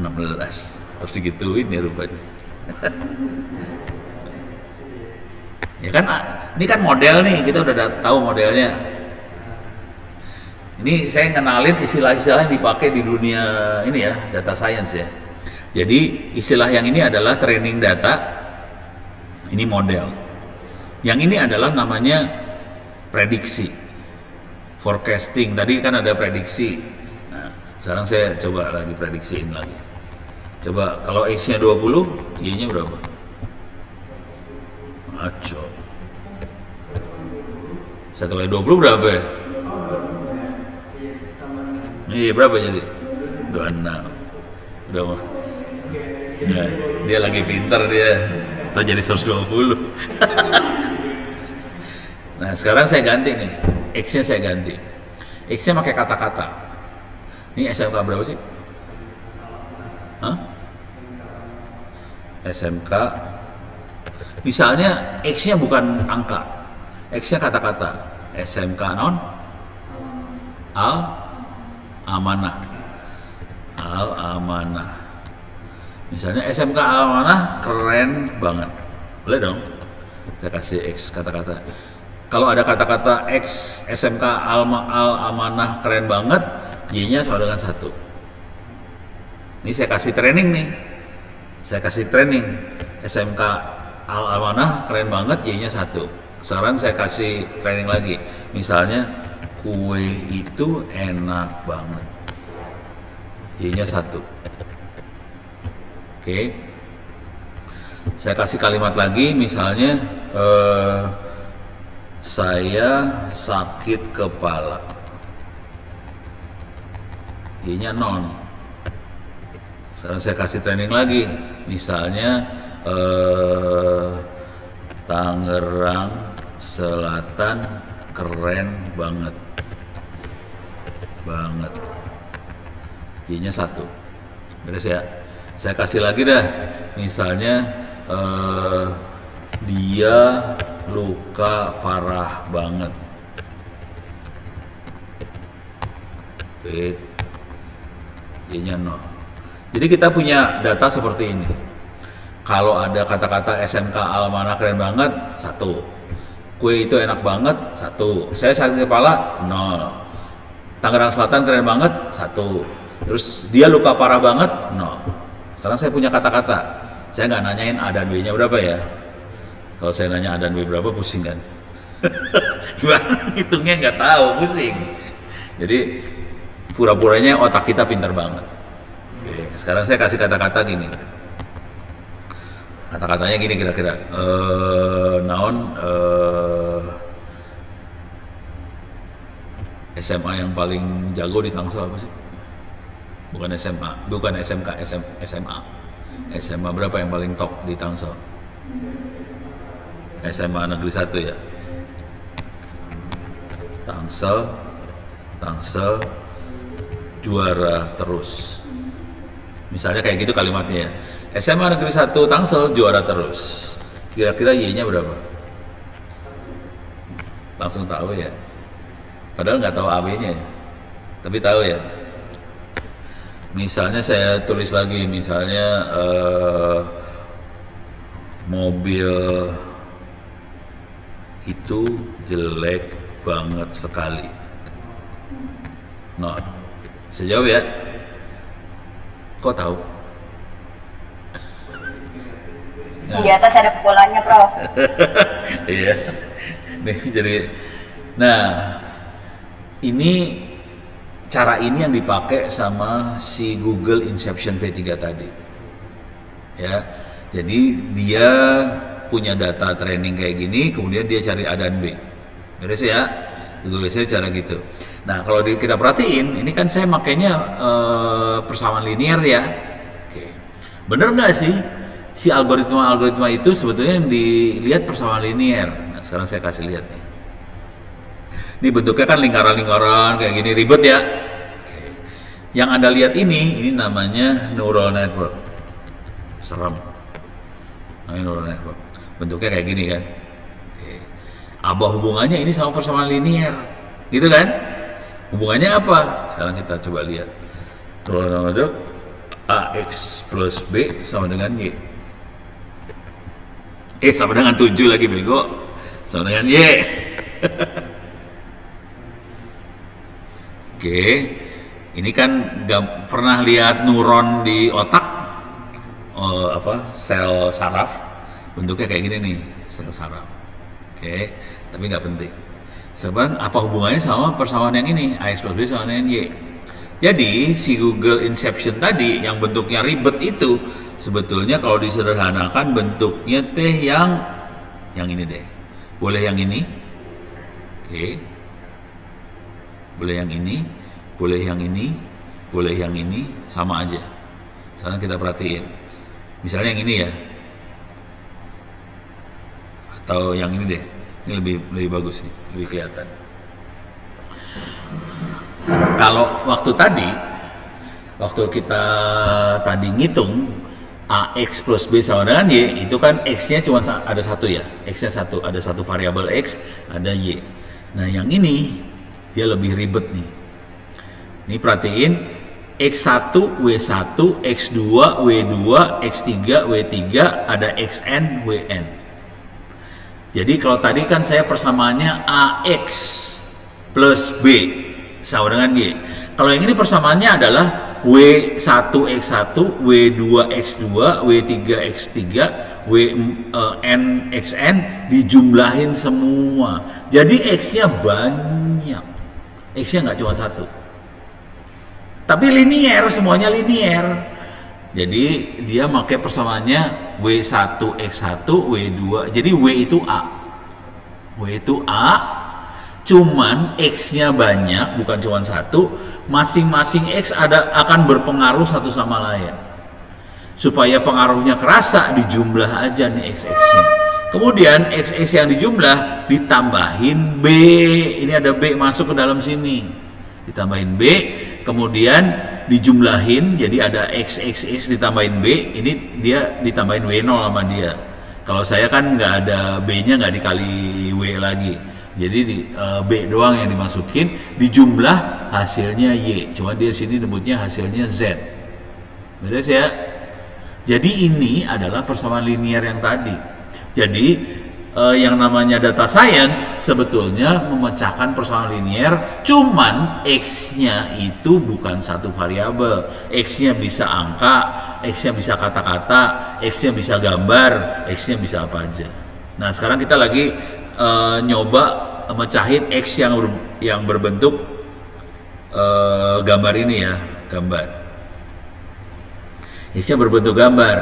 16. Harus digituin ya rupanya. Ya kan, ini kan model nih, kita udah tahu modelnya. Ini saya kenalin istilah-istilah yang dipakai di dunia ini ya, data science ya. Jadi istilah yang ini adalah training data, ini model. Yang ini adalah namanya prediksi, forecasting. Tadi kan ada prediksi. Nah, sekarang saya coba lagi prediksiin lagi. Coba kalau X-nya 20, Y-nya berapa? Aco. 1 kali 20 berapa ya? Iya, berapa jadi? 26. Udah mah. Ya, dia lagi pintar dia. Udah jadi 120. Nah, sekarang saya ganti nih. X-nya saya ganti. X-nya pakai kata-kata. Ini SMK berapa sih? Hah? SMK. Misalnya X-nya bukan angka. X-nya kata-kata. SMK non? Al-Amanah. Al-Amanah. Misalnya SMK Al-Amanah keren banget. Boleh dong? Saya kasih X kata-kata. Kalau ada kata-kata X SMK Al-Amanah keren banget, Y-nya sama dengan 1. Ini saya kasih training nih. Saya kasih training SMK Al-Amanah keren banget, Y-nya 1. Sekarang saya kasih training lagi. Misalnya kue itu enak banget, Y-nya 1. Oke. Saya kasih kalimat lagi, misalnya saya sakit kepala, Y-nya 0 nih. Sekarang saya kasih training lagi, misalnya Tangerang Selatan keren banget, Y-nya 1. Beres ya. Saya kasih lagi dah, misalnya dia luka parah banget, wait, Y-nya 0. Jadi kita punya data seperti ini. Kalau ada kata-kata SMK Almana keren banget, 1. Kue itu enak banget, 1. Saya sakit kepala, 0. Tangerang Selatan keren banget, 1. Terus dia luka parah banget, 0. Sekarang saya punya kata-kata. Saya nggak nanyain A dan B-nya berapa ya. Kalau saya nanya A dan B berapa, pusing kan? Gimana hitungnya nggak tahu, pusing. Jadi pura-puranya otak kita pintar banget. Oke, sekarang saya kasih kata-kata gini. Kata-katanya gini kira-kira. SMA yang paling jago di Tangsel apa sih? Bukan SMA, bukan SMK, SMA. SMA berapa yang paling top di Tangsel? SMA Negeri 1 ya. Tangsel juara terus. Misalnya kayak gitu kalimatnya ya. SMA Negeri 1 Tangsel juara terus. Kira-kira Y-nya berapa? Langsung tahu ya. Padahal nggak tahu AB-nya ya. Tapi tahu ya. Misalnya saya tulis lagi, misalnya mobil itu jelek banget sekali. Nah, bisa jawab ya? Kok tahu? Di atas ada pukulannya, Prof. Iya. Nih jadi, nah ini cara ini yang dipakai sama si Google Inception V3 tadi. Ya, jadi dia punya data training kayak gini, kemudian dia cari A dan B. Beres ya? Google biasanya cara gitu. Nah, kalau kita perhatiin, ini kan saya makainya persamaan linear ya. Oke. Bener nggak sih? Si algoritma itu sebetulnya yang dilihat persamaan linear. Nah, sekarang saya kasih lihat nih. Ini bentuknya kan lingkaran-lingkaran kayak gini, ribet ya. Oke. Yang Anda lihat ini namanya neural network. Serem. Nah, neural network. Bentuknya kayak gini kan. Oke. Apa hubungannya ini sama persamaan linear? Gitu kan? Hubungannya apa? Sekarang kita coba lihat. Neural network AX plus B sama dengan Y. Sama dengan 7 lagi bego. Sama dengan Y. Oke. Ini kan gak pernah lihat neuron di otak, sel saraf. Bentuknya kayak gini nih, sel saraf. Oke, tapi nggak penting. Sebenarnya apa hubungannya sama persamaan yang ini, AX plus B sama dengan Y? Jadi si Google Inception tadi yang bentuknya ribet itu sebetulnya kalau disederhanakan bentuknya teh yang ini deh. Boleh yang ini? Oke. Boleh yang ini, boleh yang ini, boleh yang ini, sama aja. Sekarang kita perhatiin. Misalnya yang ini ya. Atau yang ini deh. Ini lebih bagus nih, lebih kelihatan. Kalau waktu kita tadi ngitung AX plus B sama dengan Y, itu kan X-nya cuma ada satu ya, X-nya satu, ada satu variabel X, ada Y. Nah yang ini, dia lebih ribet nih. Ini perhatiin, X1, W1, X2, W2, X3, W3, ada XN, WN. Jadi kalau tadi kan saya persamaannya AX plus B sama dengan Y. Kalau yang ini persamaannya adalah W1X1, W2X2, W3X3, WNXN dijumlahin semua. Jadi X-nya banyak. X-nya nggak cuma satu. Tapi linear, semuanya linear. Jadi dia pakai persamaannya W1X1, W2. Jadi W itu A. W itu A. Cuman X-nya banyak, bukan cuma satu. Masing-masing X akan berpengaruh satu sama lain. Supaya pengaruhnya kerasa, dijumlah aja nih X-X-nya. Kemudian X-X yang dijumlah ditambahin B. Ini ada B masuk ke dalam sini. Ditambahin B, kemudian dijumlahin, jadi ada X ditambahin B. Ini dia ditambahin W0 sama dia. Kalau saya kan nggak ada B-nya, nggak dikali W lagi. Jadi B doang yang dimasukin, dijumlah hasilnya Y, cuma dia sini nyebutnya hasilnya Z. Beres ya? Jadi ini adalah persamaan linear yang tadi. Jadi yang namanya data science sebetulnya memecahkan persamaan linear, cuman X-nya itu bukan satu variabel. X-nya bisa angka, X-nya bisa kata-kata, X-nya bisa gambar, X-nya bisa apa aja. Nah, sekarang kita lagi nyoba mecahin X yang berbentuk gambar ini ya, gambar. X-nya berbentuk gambar.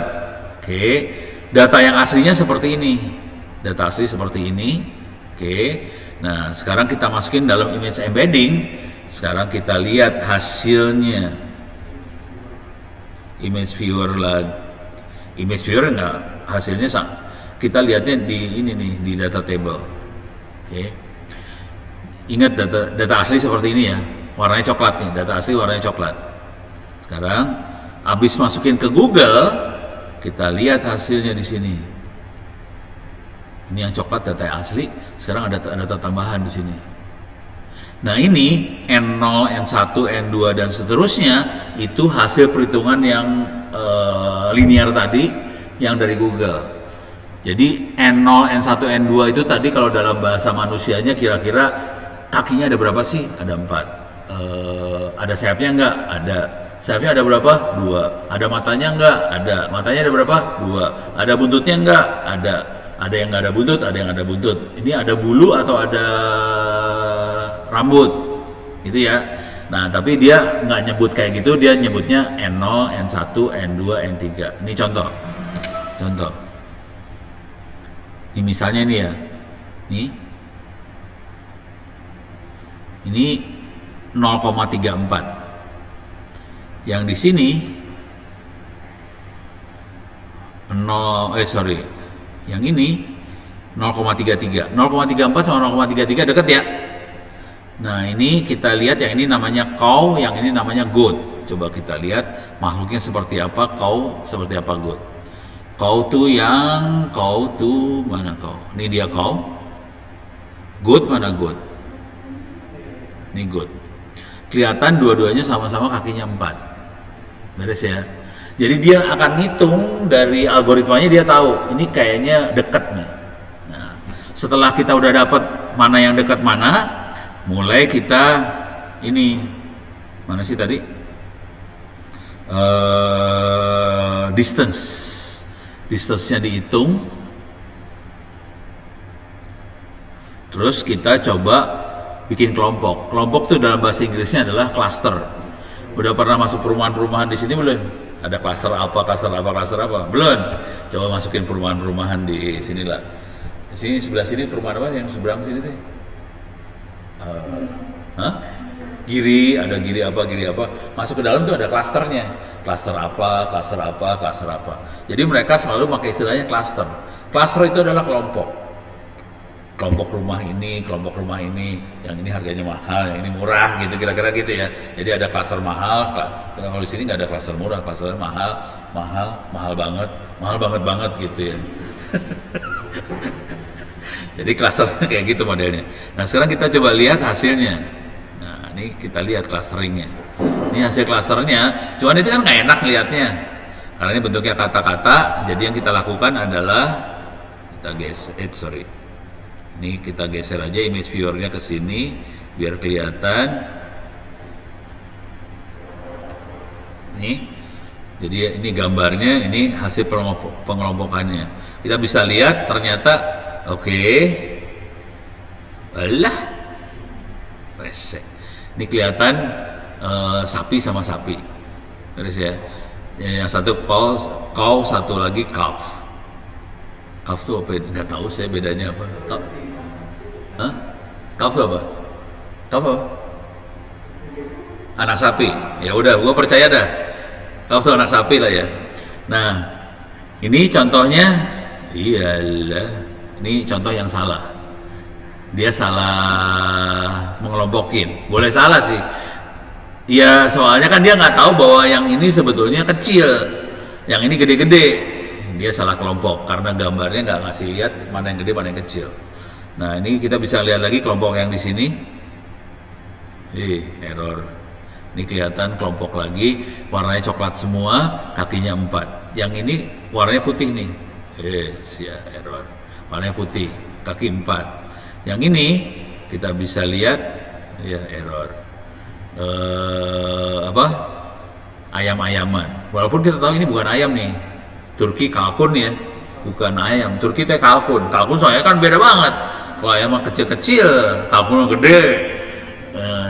Oke. Data yang aslinya seperti ini. Data asli seperti ini. Oke. Nah, sekarang kita masukin dalam image embedding. Sekarang kita lihat hasilnya. Image viewer lagi. Image viewer enggak, hasilnya kita lihatnya di ini nih, di data table. Oke. Ingat data asli seperti ini ya. Warnanya coklat nih, data asli warnanya coklat. Sekarang habis masukin ke Google, kita lihat hasilnya di sini. Ini yang coklat data asli, sekarang ada data tambahan di sini. Nah, ini N0, N1, N2 dan seterusnya itu hasil perhitungan yang linear tadi yang dari Google. Jadi N0, N1, N2 itu tadi kalau dalam bahasa manusianya kira-kira kakinya ada berapa sih? Ada 4. Ada sayapnya enggak? Ada. Sayapnya ada berapa? 2. Ada matanya enggak? Ada. Matanya ada berapa? 2. Ada buntutnya enggak? Ada. Ada yang enggak ada buntut, ada yang ada buntut. Ini ada bulu atau ada rambut, gitu ya. Nah, tapi dia nggak nyebut kayak gitu, dia nyebutnya N0, N1, N2, N3. Ini contoh. Ini misalnya ini ya. Ini 0,34. Yang di sini yang ini 0,33. 0,34 sama 0,33 dekat ya. Nah, ini kita lihat yang ini namanya cow, yang ini namanya goat. Coba kita lihat makhluknya seperti apa, cow seperti apa goat. Cow tuh mana cow? Ini dia cow. Goat mana goat? Ini goat. Kelihatan dua-duanya sama-sama kakinya 4. Beres ya. Jadi dia akan ngitung dari algoritmanya, dia tahu ini kayaknya dekat nih. Nah, setelah kita udah dapat mana yang dekat mana, mulai kita ini mana sih tadi distance-nya dihitung, terus kita coba bikin kelompok. Kelompok itu dalam bahasa Inggrisnya adalah cluster. Udah pernah masuk perumahan-perumahan di sini belum? Ada cluster apa? Belum. Coba masukin perumahan-perumahan di sinilah. Di sini sebelah sini perumahan apa yang seberang sini teh? Giri apa. Masuk ke dalam tuh ada klasternya. Klaster apa. Jadi mereka selalu pakai istilahnya klaster. Klaster itu adalah kelompok. Kelompok rumah ini, yang ini harganya mahal, yang ini murah, gitu kira-kira gitu ya. Jadi ada klaster mahal. Kalau di sini nggak ada klaster murah, klaster mahal banget gitu ya. Jadi klasternya kayak gitu modelnya. Nah, sekarang kita coba lihat hasilnya. Nah, ini kita lihat clusteringnya. Ini hasil clusternya. Cuman itu kan nggak enak lihatnya, karena ini bentuknya kata-kata. Jadi yang kita lakukan adalah ini kita geser aja image viewernya ke sini biar kelihatan. Nih, jadi ini gambarnya, ini hasil pengelompokannya. Kita bisa lihat ternyata alah resek. Ini kelihatan sapi sama sapi, beres ya. Yang satu cow, satu lagi calf. Calf itu apa? Nggak tahu saya bedanya apa. Calf itu apa? Anak sapi. Ya udah, gua percaya dah. Calf itu anak sapi lah ya. Nah, ini contohnya. Iyalah, ini contoh yang salah. Dia salah mengelompokin. Boleh salah sih. Ya, soalnya kan dia nggak tahu bahwa yang ini sebetulnya kecil, yang ini gede-gede. Dia salah kelompok karena gambarnya nggak ngasih lihat mana yang gede mana yang kecil. Nah, ini kita bisa lihat lagi kelompok yang di sini. Error. Ini kelihatan kelompok lagi, warnanya coklat semua, kakinya 4. Yang ini warnanya putih nih. Error. Warnanya putih, kaki 4. Yang ini kita bisa lihat, ya error. Ayam-ayaman. Walaupun kita tahu ini bukan ayam nih. Turki kalkun ya, bukan ayam. Turki teh kalkun. Kalkun soalnya kan beda banget. Kalau ayam kecil-kecil, kalkun gede.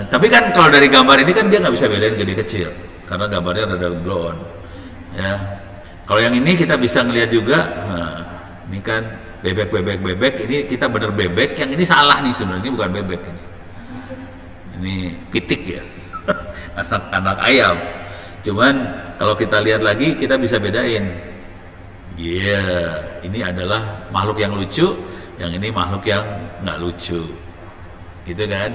Tapi kan kalau dari gambar ini kan dia nggak bisa bedain gede kecil karena gambarnya ada blow on ya. Kalau yang ini kita bisa ngelihat juga, ini kan bebek ini kita bener bebek, yang ini salah nih sebenarnya, ini bukan bebek ini pitik ya. anak ayam. Cuman kalau kita lihat lagi kita bisa bedain, ini adalah makhluk yang lucu, yang ini makhluk yang nggak lucu gitu kan.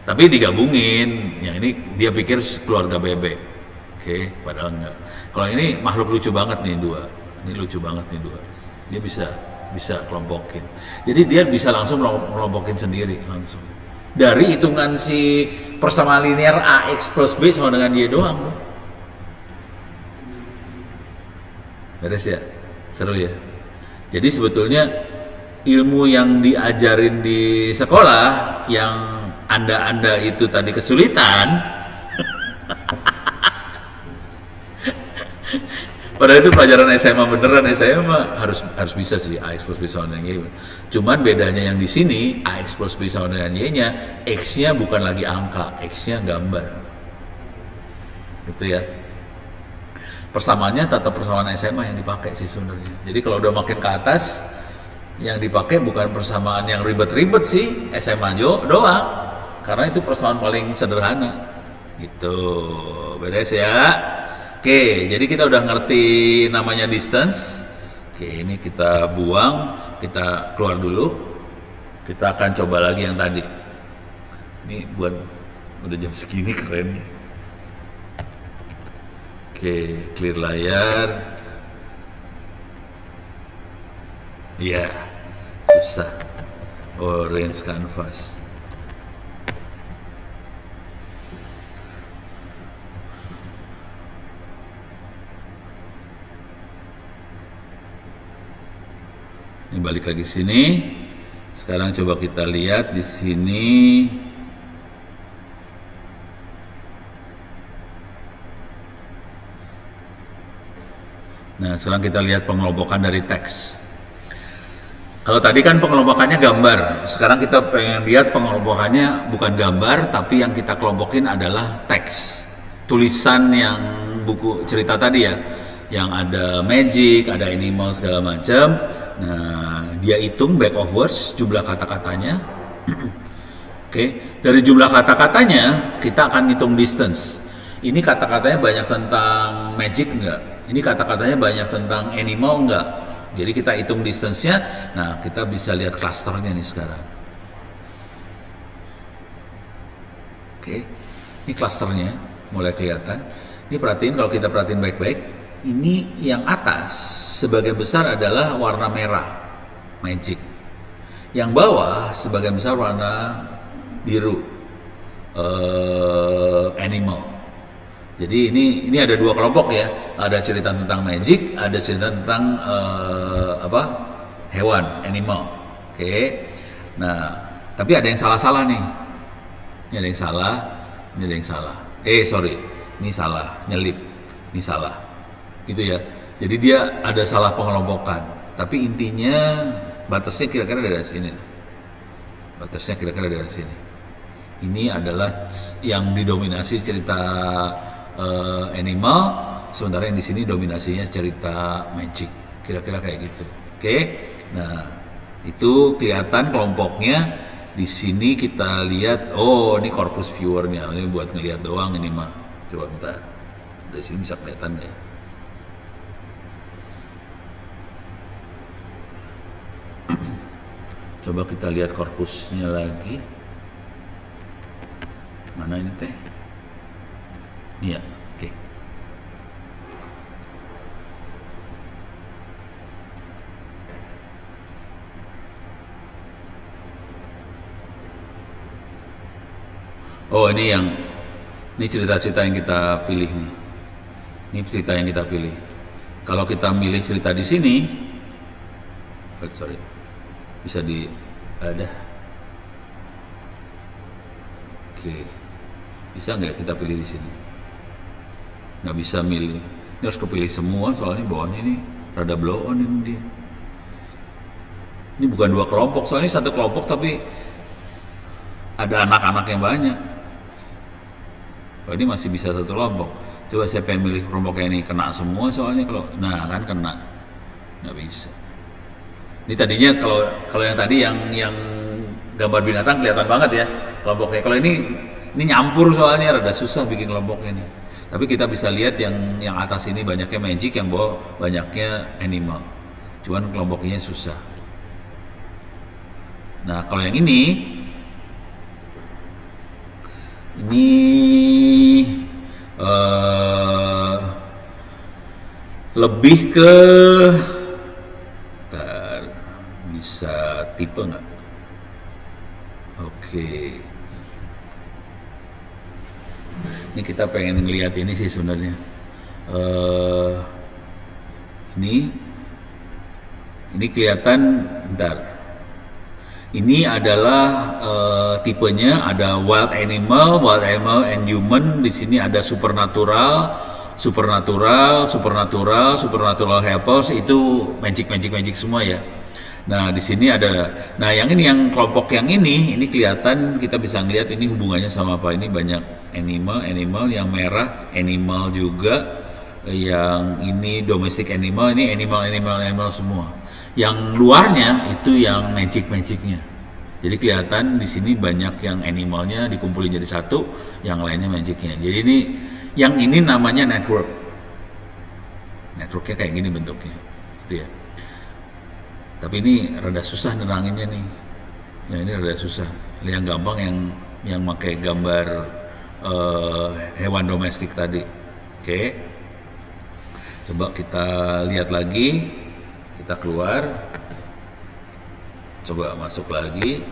Tapi digabungin, yang ini dia pikir keluarga bebek, padahal enggak. Kalau ini makhluk lucu banget nih dua, ini lucu banget nih dua, dia bisa kelompokin. Jadi dia bisa langsung melompokin sendiri langsung. Dari hitungan si persamaan linear AX plus B sama dengan Y doang loh. Beres ya? Seru ya? Jadi sebetulnya ilmu yang diajarin di sekolah yang Anda itu tadi kesulitan, padahal itu pelajaran SMA beneran. SMA harus bisa sih AX plus B sama dengan Y. Cuman bedanya yang di sini AX plus B sama dengan Y-nya, X-nya bukan lagi angka, X-nya gambar. Gitu ya. Persamaannya tetap persamaan SMA yang dipakai sih sebenarnya. Jadi kalau udah makin ke atas, yang dipakai bukan persamaan yang ribet-ribet sih, SMA doang. Karena itu persamaan paling sederhana. Gitu. Beres ya. Oke, jadi kita udah ngerti namanya distance. Oke, ini kita buang, kita keluar dulu. Kita akan coba lagi yang tadi. Ini buat udah jam segini keren ya. Oke, clear layar. Iya, susah. Orange canvas. Ini balik lagi sini. Sekarang coba kita lihat di sini. Nah, sekarang kita lihat pengelompokan dari teks. Kalau tadi kan pengelompokannya gambar. Sekarang kita pengen lihat pengelompokannya bukan gambar, tapi yang kita kelompokin adalah teks. Tulisan yang buku cerita tadi ya. Yang ada magic, ada animal segala macam. Nah, dia hitung back of words, jumlah kata-katanya. Dari jumlah kata-katanya kita akan hitung distance. Ini kata-katanya banyak tentang magic enggak? Ini kata-katanya banyak tentang animal enggak? Jadi kita hitung distance-nya. Nah, kita bisa lihat klasternya nih sekarang. Ini klasternya mulai kelihatan. Ini perhatiin, kalau kita perhatiin baik-baik. Ini yang atas sebagian besar adalah warna merah, magic. Yang bawah sebagian besar warna biru, animal. Jadi ini ada dua kelompok ya. Ada cerita tentang magic, ada cerita tentang hewan, animal. Nah, tapi ada yang salah-salah nih. Ini ada yang salah, ini ada yang salah. Ini salah, nyelip. Ini salah. Gitu ya. Jadi dia ada salah pengelompokan. Tapi intinya batasnya kira-kira dari sini. Batasnya kira-kira dari sini. Ini adalah yang didominasi cerita animal, sementara yang di sini dominasinya cerita magic. Kira-kira kayak gitu. Nah, itu kelihatan kelompoknya. Di sini kita lihat, ini corpus viewernya. Ini buat ngelihat doang ini mah. Coba bentar. Dari sini bisa kelihatan nggak ya? Coba kita lihat korpusnya lagi. Mana ini teh? Iya, oke. Oh ini cerita-cerita yang kita pilih nih. Ini cerita yang kita pilih. Kalau kita milih cerita di sini, bisa ada. Oke, bisa nggak kita pilih di sini? Nggak bisa milih. Ini harus kepilih semua soalnya bawahnya ini rada blow on ini dia. Ini bukan dua kelompok, soalnya satu kelompok tapi ada anak-anak yang banyak. Kalau ini masih bisa satu kelompok. Coba saya pengen milih kelompoknya ini kena semua soalnya kalau, nah kan kena, nggak bisa. Ini tadinya kalau yang tadi yang gambar binatang kelihatan banget ya kelompoknya. Kalau ini nyampur soalnya rada susah bikin kelompoknya nih. Tapi kita bisa lihat yang atas ini banyaknya magic, yang bawah banyaknya animal. Cuman kelompoknya susah. Nah kalau yang ini lebih ke bisa tipe nggak? Oke. Ini kita pengen ngelihat ini sih sebenarnya. Ini kelihatan, bentar. Ini adalah tipenya ada wild animal and human. Di sini ada supernatural helpers, itu magic semua ya. Nah di sini ada, nah yang ini yang kelompok yang ini kelihatan, kita bisa ngelihat ini hubungannya sama apa. Ini banyak animal yang merah animal juga, yang ini domestic animal, ini animal semua. Yang luarnya itu yang magicnya. Jadi kelihatan di sini banyak yang animalnya dikumpulin jadi satu, yang lainnya magicnya. Jadi yang ini namanya networknya kayak gini bentuknya, gitu ya. Tapi ini rada susah neranginnya nih. Ya ini rada susah. Yang gampang yang pakai gambar hewan domestik tadi. Oke. Coba kita lihat lagi. Kita keluar, coba masuk lagi.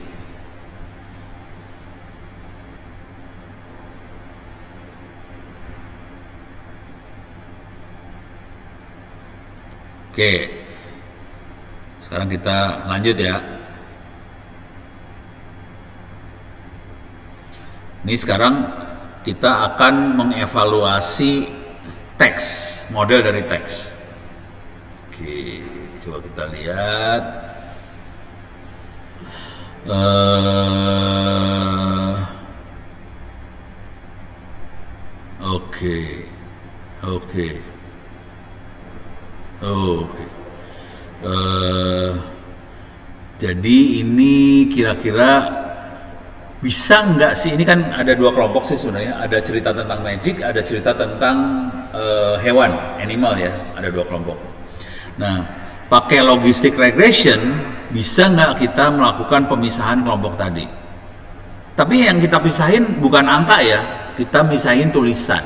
Oke, sekarang kita lanjut ya. Ini sekarang kita akan mengevaluasi teks, model dari teks. Oke, coba kita lihat. Oke. Jadi ini kira-kira bisa nggak sih? Ini kan ada dua kelompok sih sebenarnya. Ada cerita tentang magic, ada cerita tentang hewan, animal ya. Ada dua kelompok. Nah, pakai logistic regression bisa nggak kita melakukan pemisahan kelompok tadi? Tapi yang kita pisahin bukan angka ya, kita misahin tulisan.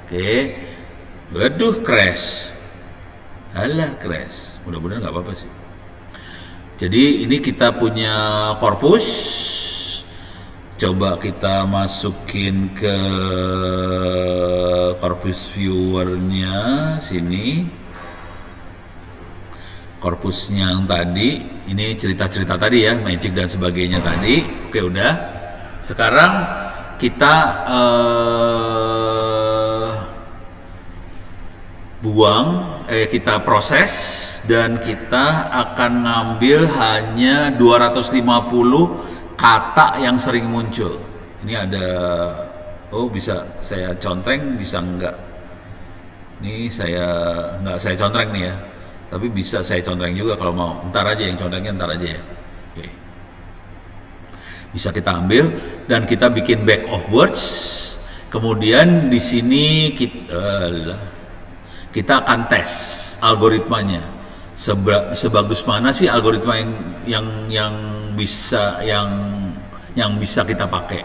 Oke. Waduh, crash. Alah, crash. Mudah-mudahan nggak apa-apa sih. Jadi ini kita punya korpus. Coba kita masukin ke korpus viewernya sini. Korpusnya yang tadi, ini cerita-cerita tadi ya, magic dan sebagainya tadi. Oke, udah. Sekarang kita kita proses, dan kita akan ngambil hanya 250 kata yang sering muncul. Ini ada, bisa saya contreng, bisa enggak? Ini enggak saya contreng nih ya, tapi bisa saya contreng juga kalau mau. Ntar aja yang contrengnya, ntar aja ya. Oke. Bisa kita ambil dan kita bikin back of words. Kemudian di sini kita akan tes algoritmanya. Sebagus mana sih algoritma yang bisa kita pakai.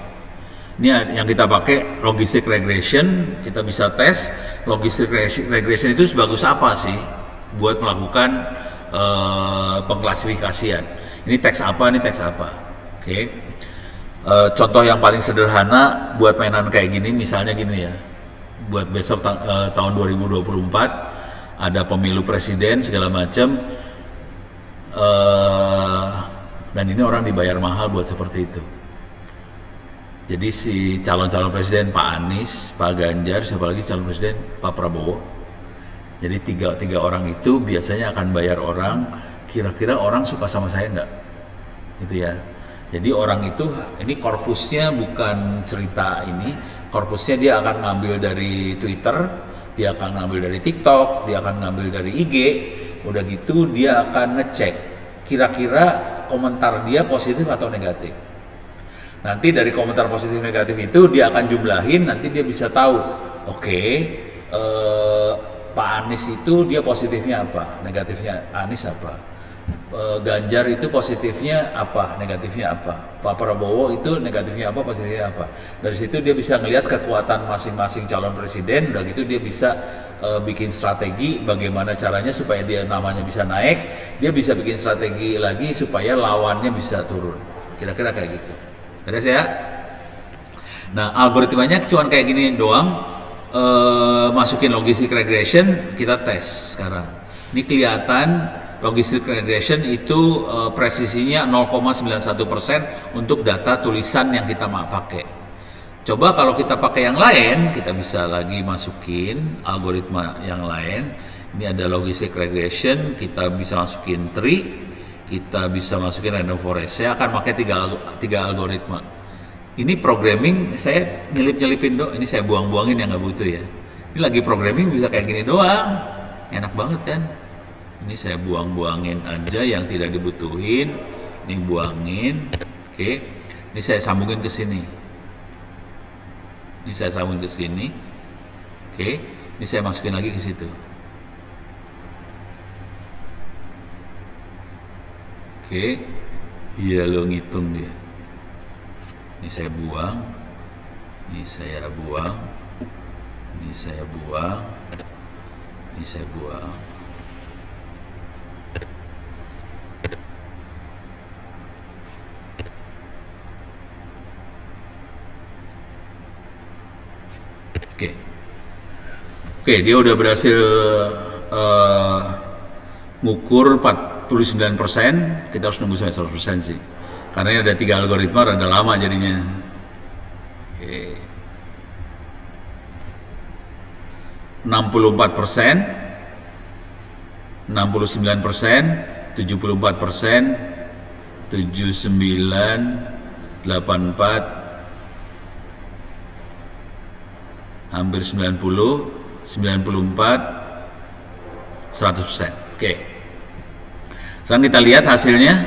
Ini yang kita pakai logistic regression. Kita bisa tes logistic regression itu sebagus apa sih buat melakukan pengklasifikasian. Ini teks apa, ini teks apa. Oke. Contoh yang paling sederhana buat mainan kayak gini, misalnya gini ya, buat besok tahun 2024 ada pemilu presiden segala macam, dan ini orang dibayar mahal buat seperti itu. Jadi si calon-calon presiden Pak Anies, Pak Ganjar, siapa lagi calon presiden, Pak Prabowo. Jadi tiga orang itu biasanya akan bayar orang, kira-kira orang suka sama saya nggak, gitu ya. Jadi orang itu, ini korpusnya bukan cerita ini, korpusnya dia akan ngambil dari Twitter, dia akan ngambil dari TikTok, dia akan ngambil dari IG, udah gitu dia akan ngecek kira-kira komentar dia positif atau negatif. Nanti dari komentar positif negatif itu dia akan jumlahin, nanti dia bisa tahu, oke, Pak Anies itu dia positifnya apa, negatifnya Anies apa. Ganjar itu positifnya apa, negatifnya apa. Pak Prabowo itu negatifnya apa, positifnya apa. Dari situ dia bisa ngelihat kekuatan masing-masing calon presiden. Udah gitu dia bisa bikin strategi bagaimana caranya supaya dia namanya bisa naik. Dia bisa bikin strategi lagi supaya lawannya bisa turun. Kira-kira kayak gitu. Beres ya? Nah, algoritmanya cuma kayak gini doang. Masukin logistic regression, kita tes sekarang. Ini kelihatan logistic regression itu presisinya 0,91% untuk data tulisan yang kita mau pakai. Coba kalau kita pakai yang lain, kita bisa lagi masukin algoritma yang lain. Ini ada logistic regression, kita bisa masukin tree, kita bisa masukin random forest. Saya akan pakai tiga algoritma. Ini programming, saya nyelip-nyelipin ini saya buang-buangin yang nggak butuh ya. Ini lagi programming bisa kayak gini doang, enak banget kan? Ini saya buang-buangin aja yang tidak dibutuhin. Ini buangin. Oke. Ini saya sambungin ke sini. Ini saya sambungin ke sini. Oke. Ini saya masukin lagi ke situ. Oke. Iya lo ngitung dia. Ini saya buang. Ini saya buang. Ini saya buang. Ini saya buang. Oke, dia udah berhasil ngukur 49%, kita harus nunggu sampai 100% sih. Karena ini ada 3 algoritma, rada lama jadinya. Oke. 64%, 69%, 74%, 79, 84, hampir 90, 94, 100%. Oke. Sekarang kita lihat hasilnya.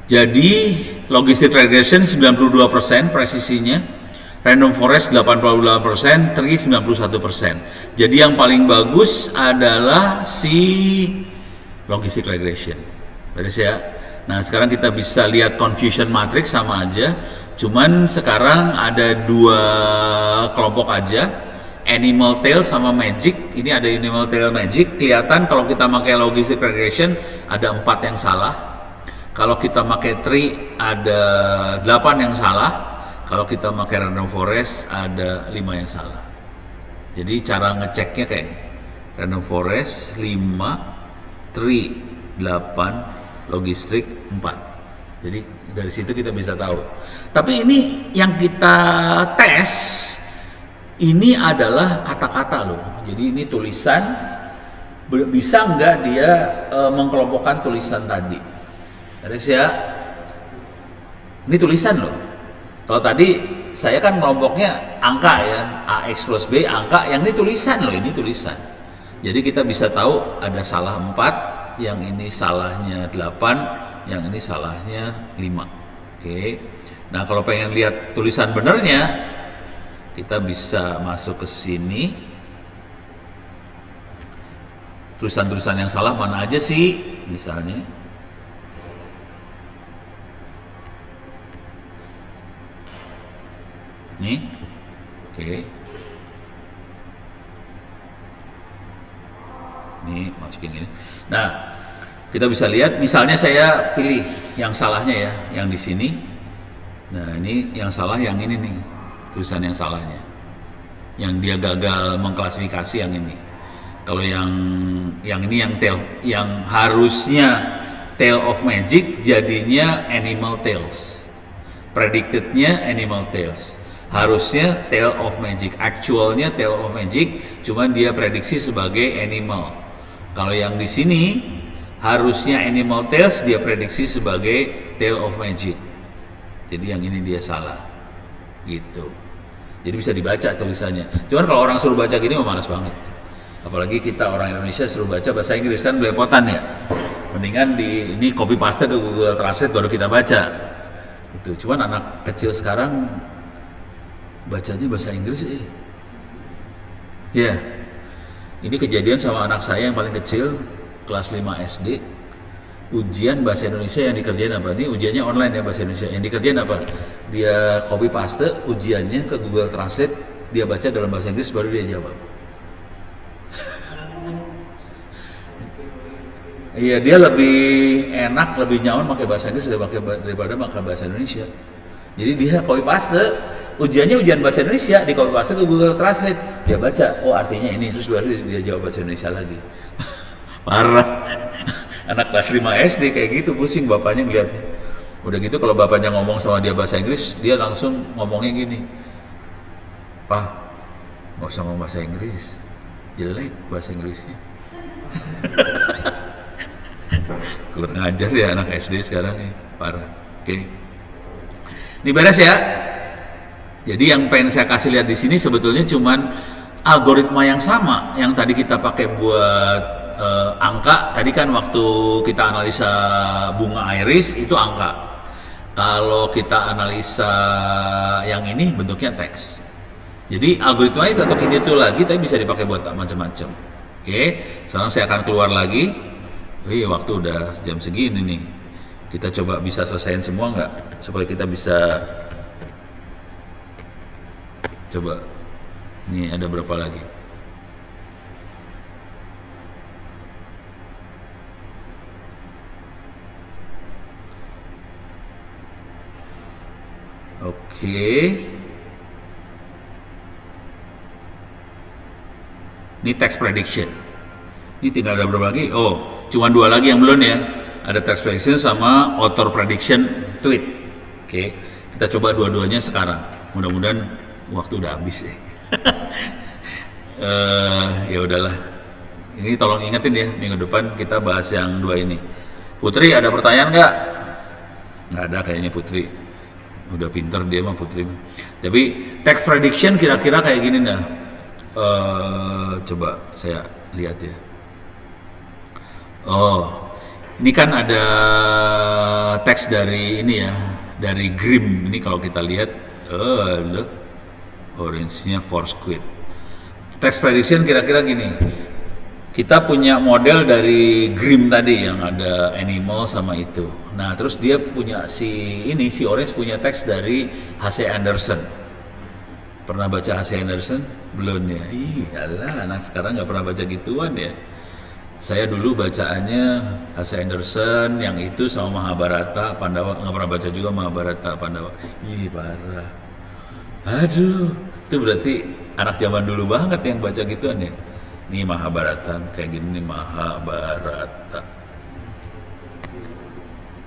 Jadi logistic regression 92% presisinya, random forest 88%, tree 91%. Jadi yang paling bagus adalah si logistic regression. Beres ya. Nah, sekarang kita bisa lihat confusion matrix sama aja. Cuman sekarang ada 2 kelompok aja. Animal tail sama magic. Ini ada animal tail magic. Kelihatan kalau kita pakai logistic regression ada 4 yang salah. Kalau kita pakai tree ada 8 yang salah. Kalau kita pakai random forest ada 5 yang salah. Jadi cara ngeceknya kayak ini. Random forest 5, tree 8, logistic 4. Jadi dari situ kita bisa tahu. Tapi ini yang kita tes ini adalah kata-kata loh. Jadi ini tulisan, bisa nggak dia mengkelompokkan tulisan tadi? Terus ya, ini tulisan loh. Kalau tadi saya kan kelompoknya angka ya, AX plus B angka, yang ini tulisan loh, ini tulisan. Jadi kita bisa tahu ada salah 4, yang ini salahnya 8, yang ini salahnya 5. Oke. Nah, kalau pengen lihat tulisan benernya, kita bisa masuk ke sini. Tulisan-tulisan yang salah mana aja sih? Misalnya nih. Oke. Nih, masukin gini. Nah, kita bisa lihat misalnya saya pilih yang salahnya ya, yang di sini. Nah ini yang salah yang ini nih, tulisan yang salahnya. Yang dia gagal mengklasifikasi yang ini. Kalau yang ini yang harusnya Tale of Magic jadinya Animal Tales. Predictednya Animal Tales. Harusnya Tale of Magic, actualnya Tale of Magic, cuman dia prediksi sebagai animal. Kalau yang di sini harusnya Animal Tales, dia prediksi sebagai Tale of Magic. Jadi yang ini dia salah, gitu. Jadi bisa dibaca tulisannya. Cuman kalau orang suruh baca gini, malas banget. Apalagi kita orang Indonesia suruh baca bahasa Inggris kan belepotan ya. Mendingan ini copy paste ke Google Translate baru kita baca. Itu. Cuman anak kecil sekarang bacanya bahasa Inggris ya. Ini kejadian sama anak saya yang paling kecil kelas 5 SD. Ujian bahasa Indonesia yang dikerjain apa? Ini ujiannya online ya bahasa Indonesia. Yang dikerjain apa? Dia copy paste ujiannya ke Google Translate, dia baca dalam bahasa Inggris baru dia jawab. Iya, dia lebih enak, lebih nyaman pakai bahasa Inggris daripada pakai bahasa Indonesia. Jadi dia copy paste, ujiannya ujian bahasa Indonesia, di copy paste ke Google Translate, dia baca, oh artinya ini, terus baru dia jawab bahasa Indonesia lagi. Parah. Anak kelas 5 SD kayak gitu, pusing bapaknya ngeliatnya. Udah gitu kalau bapaknya ngomong sama dia bahasa Inggris, dia langsung ngomongnya gini, "Pak, nggak usah ngomong bahasa Inggris, jelek bahasa Inggrisnya." Kurang ajar ya anak SD sekarang ya, parah. Oke. Ini beres ya. Jadi yang pengen saya kasih lihat di sini sebetulnya cuman algoritma yang sama yang tadi kita pakai buat angka. Tadi kan waktu kita analisa bunga iris itu angka. Kalau kita analisa yang ini bentuknya teks. Jadi algoritmanya tetap itu lagi, tapi bisa dipakai buat macam-macam. Oke, sekarang saya akan keluar lagi. Wih, waktu udah jam segini nih. Kita coba bisa selesaiin semua nggak? Supaya kita bisa coba. Nih ada berapa lagi? Oke. Ini text prediction. Ini tinggal ada berapa lagi? Oh, cuma 2 lagi yang belum ya. Ada text prediction sama author prediction tweet. Oke, kita coba dua-duanya sekarang. Mudah-mudahan waktu udah habis ya. Ya udahlah. Ini tolong ingetin ya, minggu depan kita bahas yang 2 ini. Putri ada pertanyaan nggak? Nggak ada kayaknya Putri. Udah pinter dia mah Putri. Tapi text prediction kira-kira kayak gini dah. Coba saya lihat ya. Oh, ini kan ada teks dari ini ya, dari Grimm. Ini kalau kita lihat, loh, orange-nya force quit. Text prediction kira-kira gini. Kita punya model dari Grimm tadi yang ada animal sama itu. Nah, terus dia punya si orange punya teks dari H.C. Andersen. Pernah baca H.C. Andersen? Belum ya? Ih, alah, anak sekarang nggak pernah baca gituan ya. Saya dulu bacaannya H.C. Andersen yang itu sama Mahabharata, Pandawa, nggak pernah baca juga Mahabharata, Pandawa. Ih, parah. Aduh, itu berarti anak zaman dulu banget yang baca gituan ya. Ini Mahabharata, kayak gini nih Mahabharata.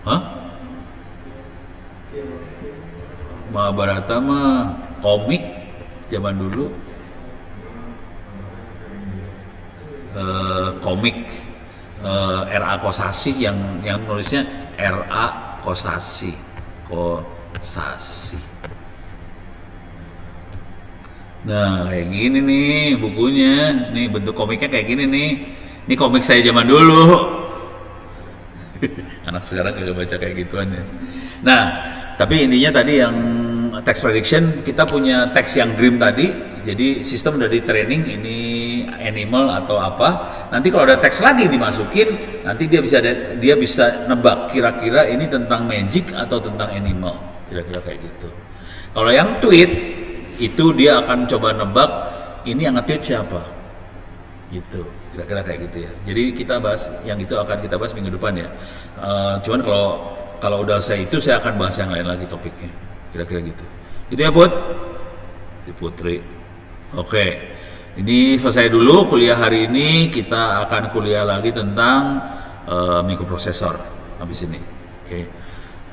Hah? Mahabharata mah komik zaman dulu. Komik R.A. Kosasih yang nulisnya R.A. Kosasih. Nah, kayak gini nih bukunya. Nih bentuk komiknya kayak gini nih. Ini komik saya zaman dulu. Anak sekarang kagak baca kayak gituan ya. Nah, tapi intinya tadi yang text prediction, kita punya teks yang Grimm tadi. Jadi sistem udah di training ini animal atau apa. Nanti kalau ada teks lagi dimasukin, nanti dia bisa nebak kira-kira ini tentang magic atau tentang animal. Kira-kira kayak gitu. Kalau yang tweet itu dia akan coba nebak ini yang nge-tweet siapa. Gitu. Kira-kira kayak gitu ya. Jadi kita bahas yang itu akan kita bahas minggu depan ya. Cuman kalau udah saya akan bahas yang lain lagi topiknya. kira-kira gitu. Itu ya Put, si Putri. Oke, ini selesai dulu kuliah hari ini. Kita akan kuliah lagi tentang mikroprosesor habis ini. Oke,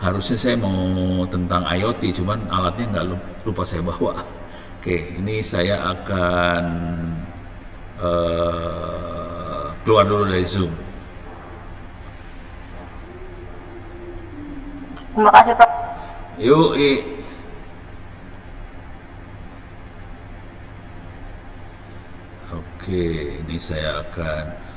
harusnya saya mau tentang IoT, cuman alatnya nggak lupa saya bawa. Oke, ini saya akan keluar dulu dari Zoom. Terima kasih, Prof. Yuk, Oke, ini saya akan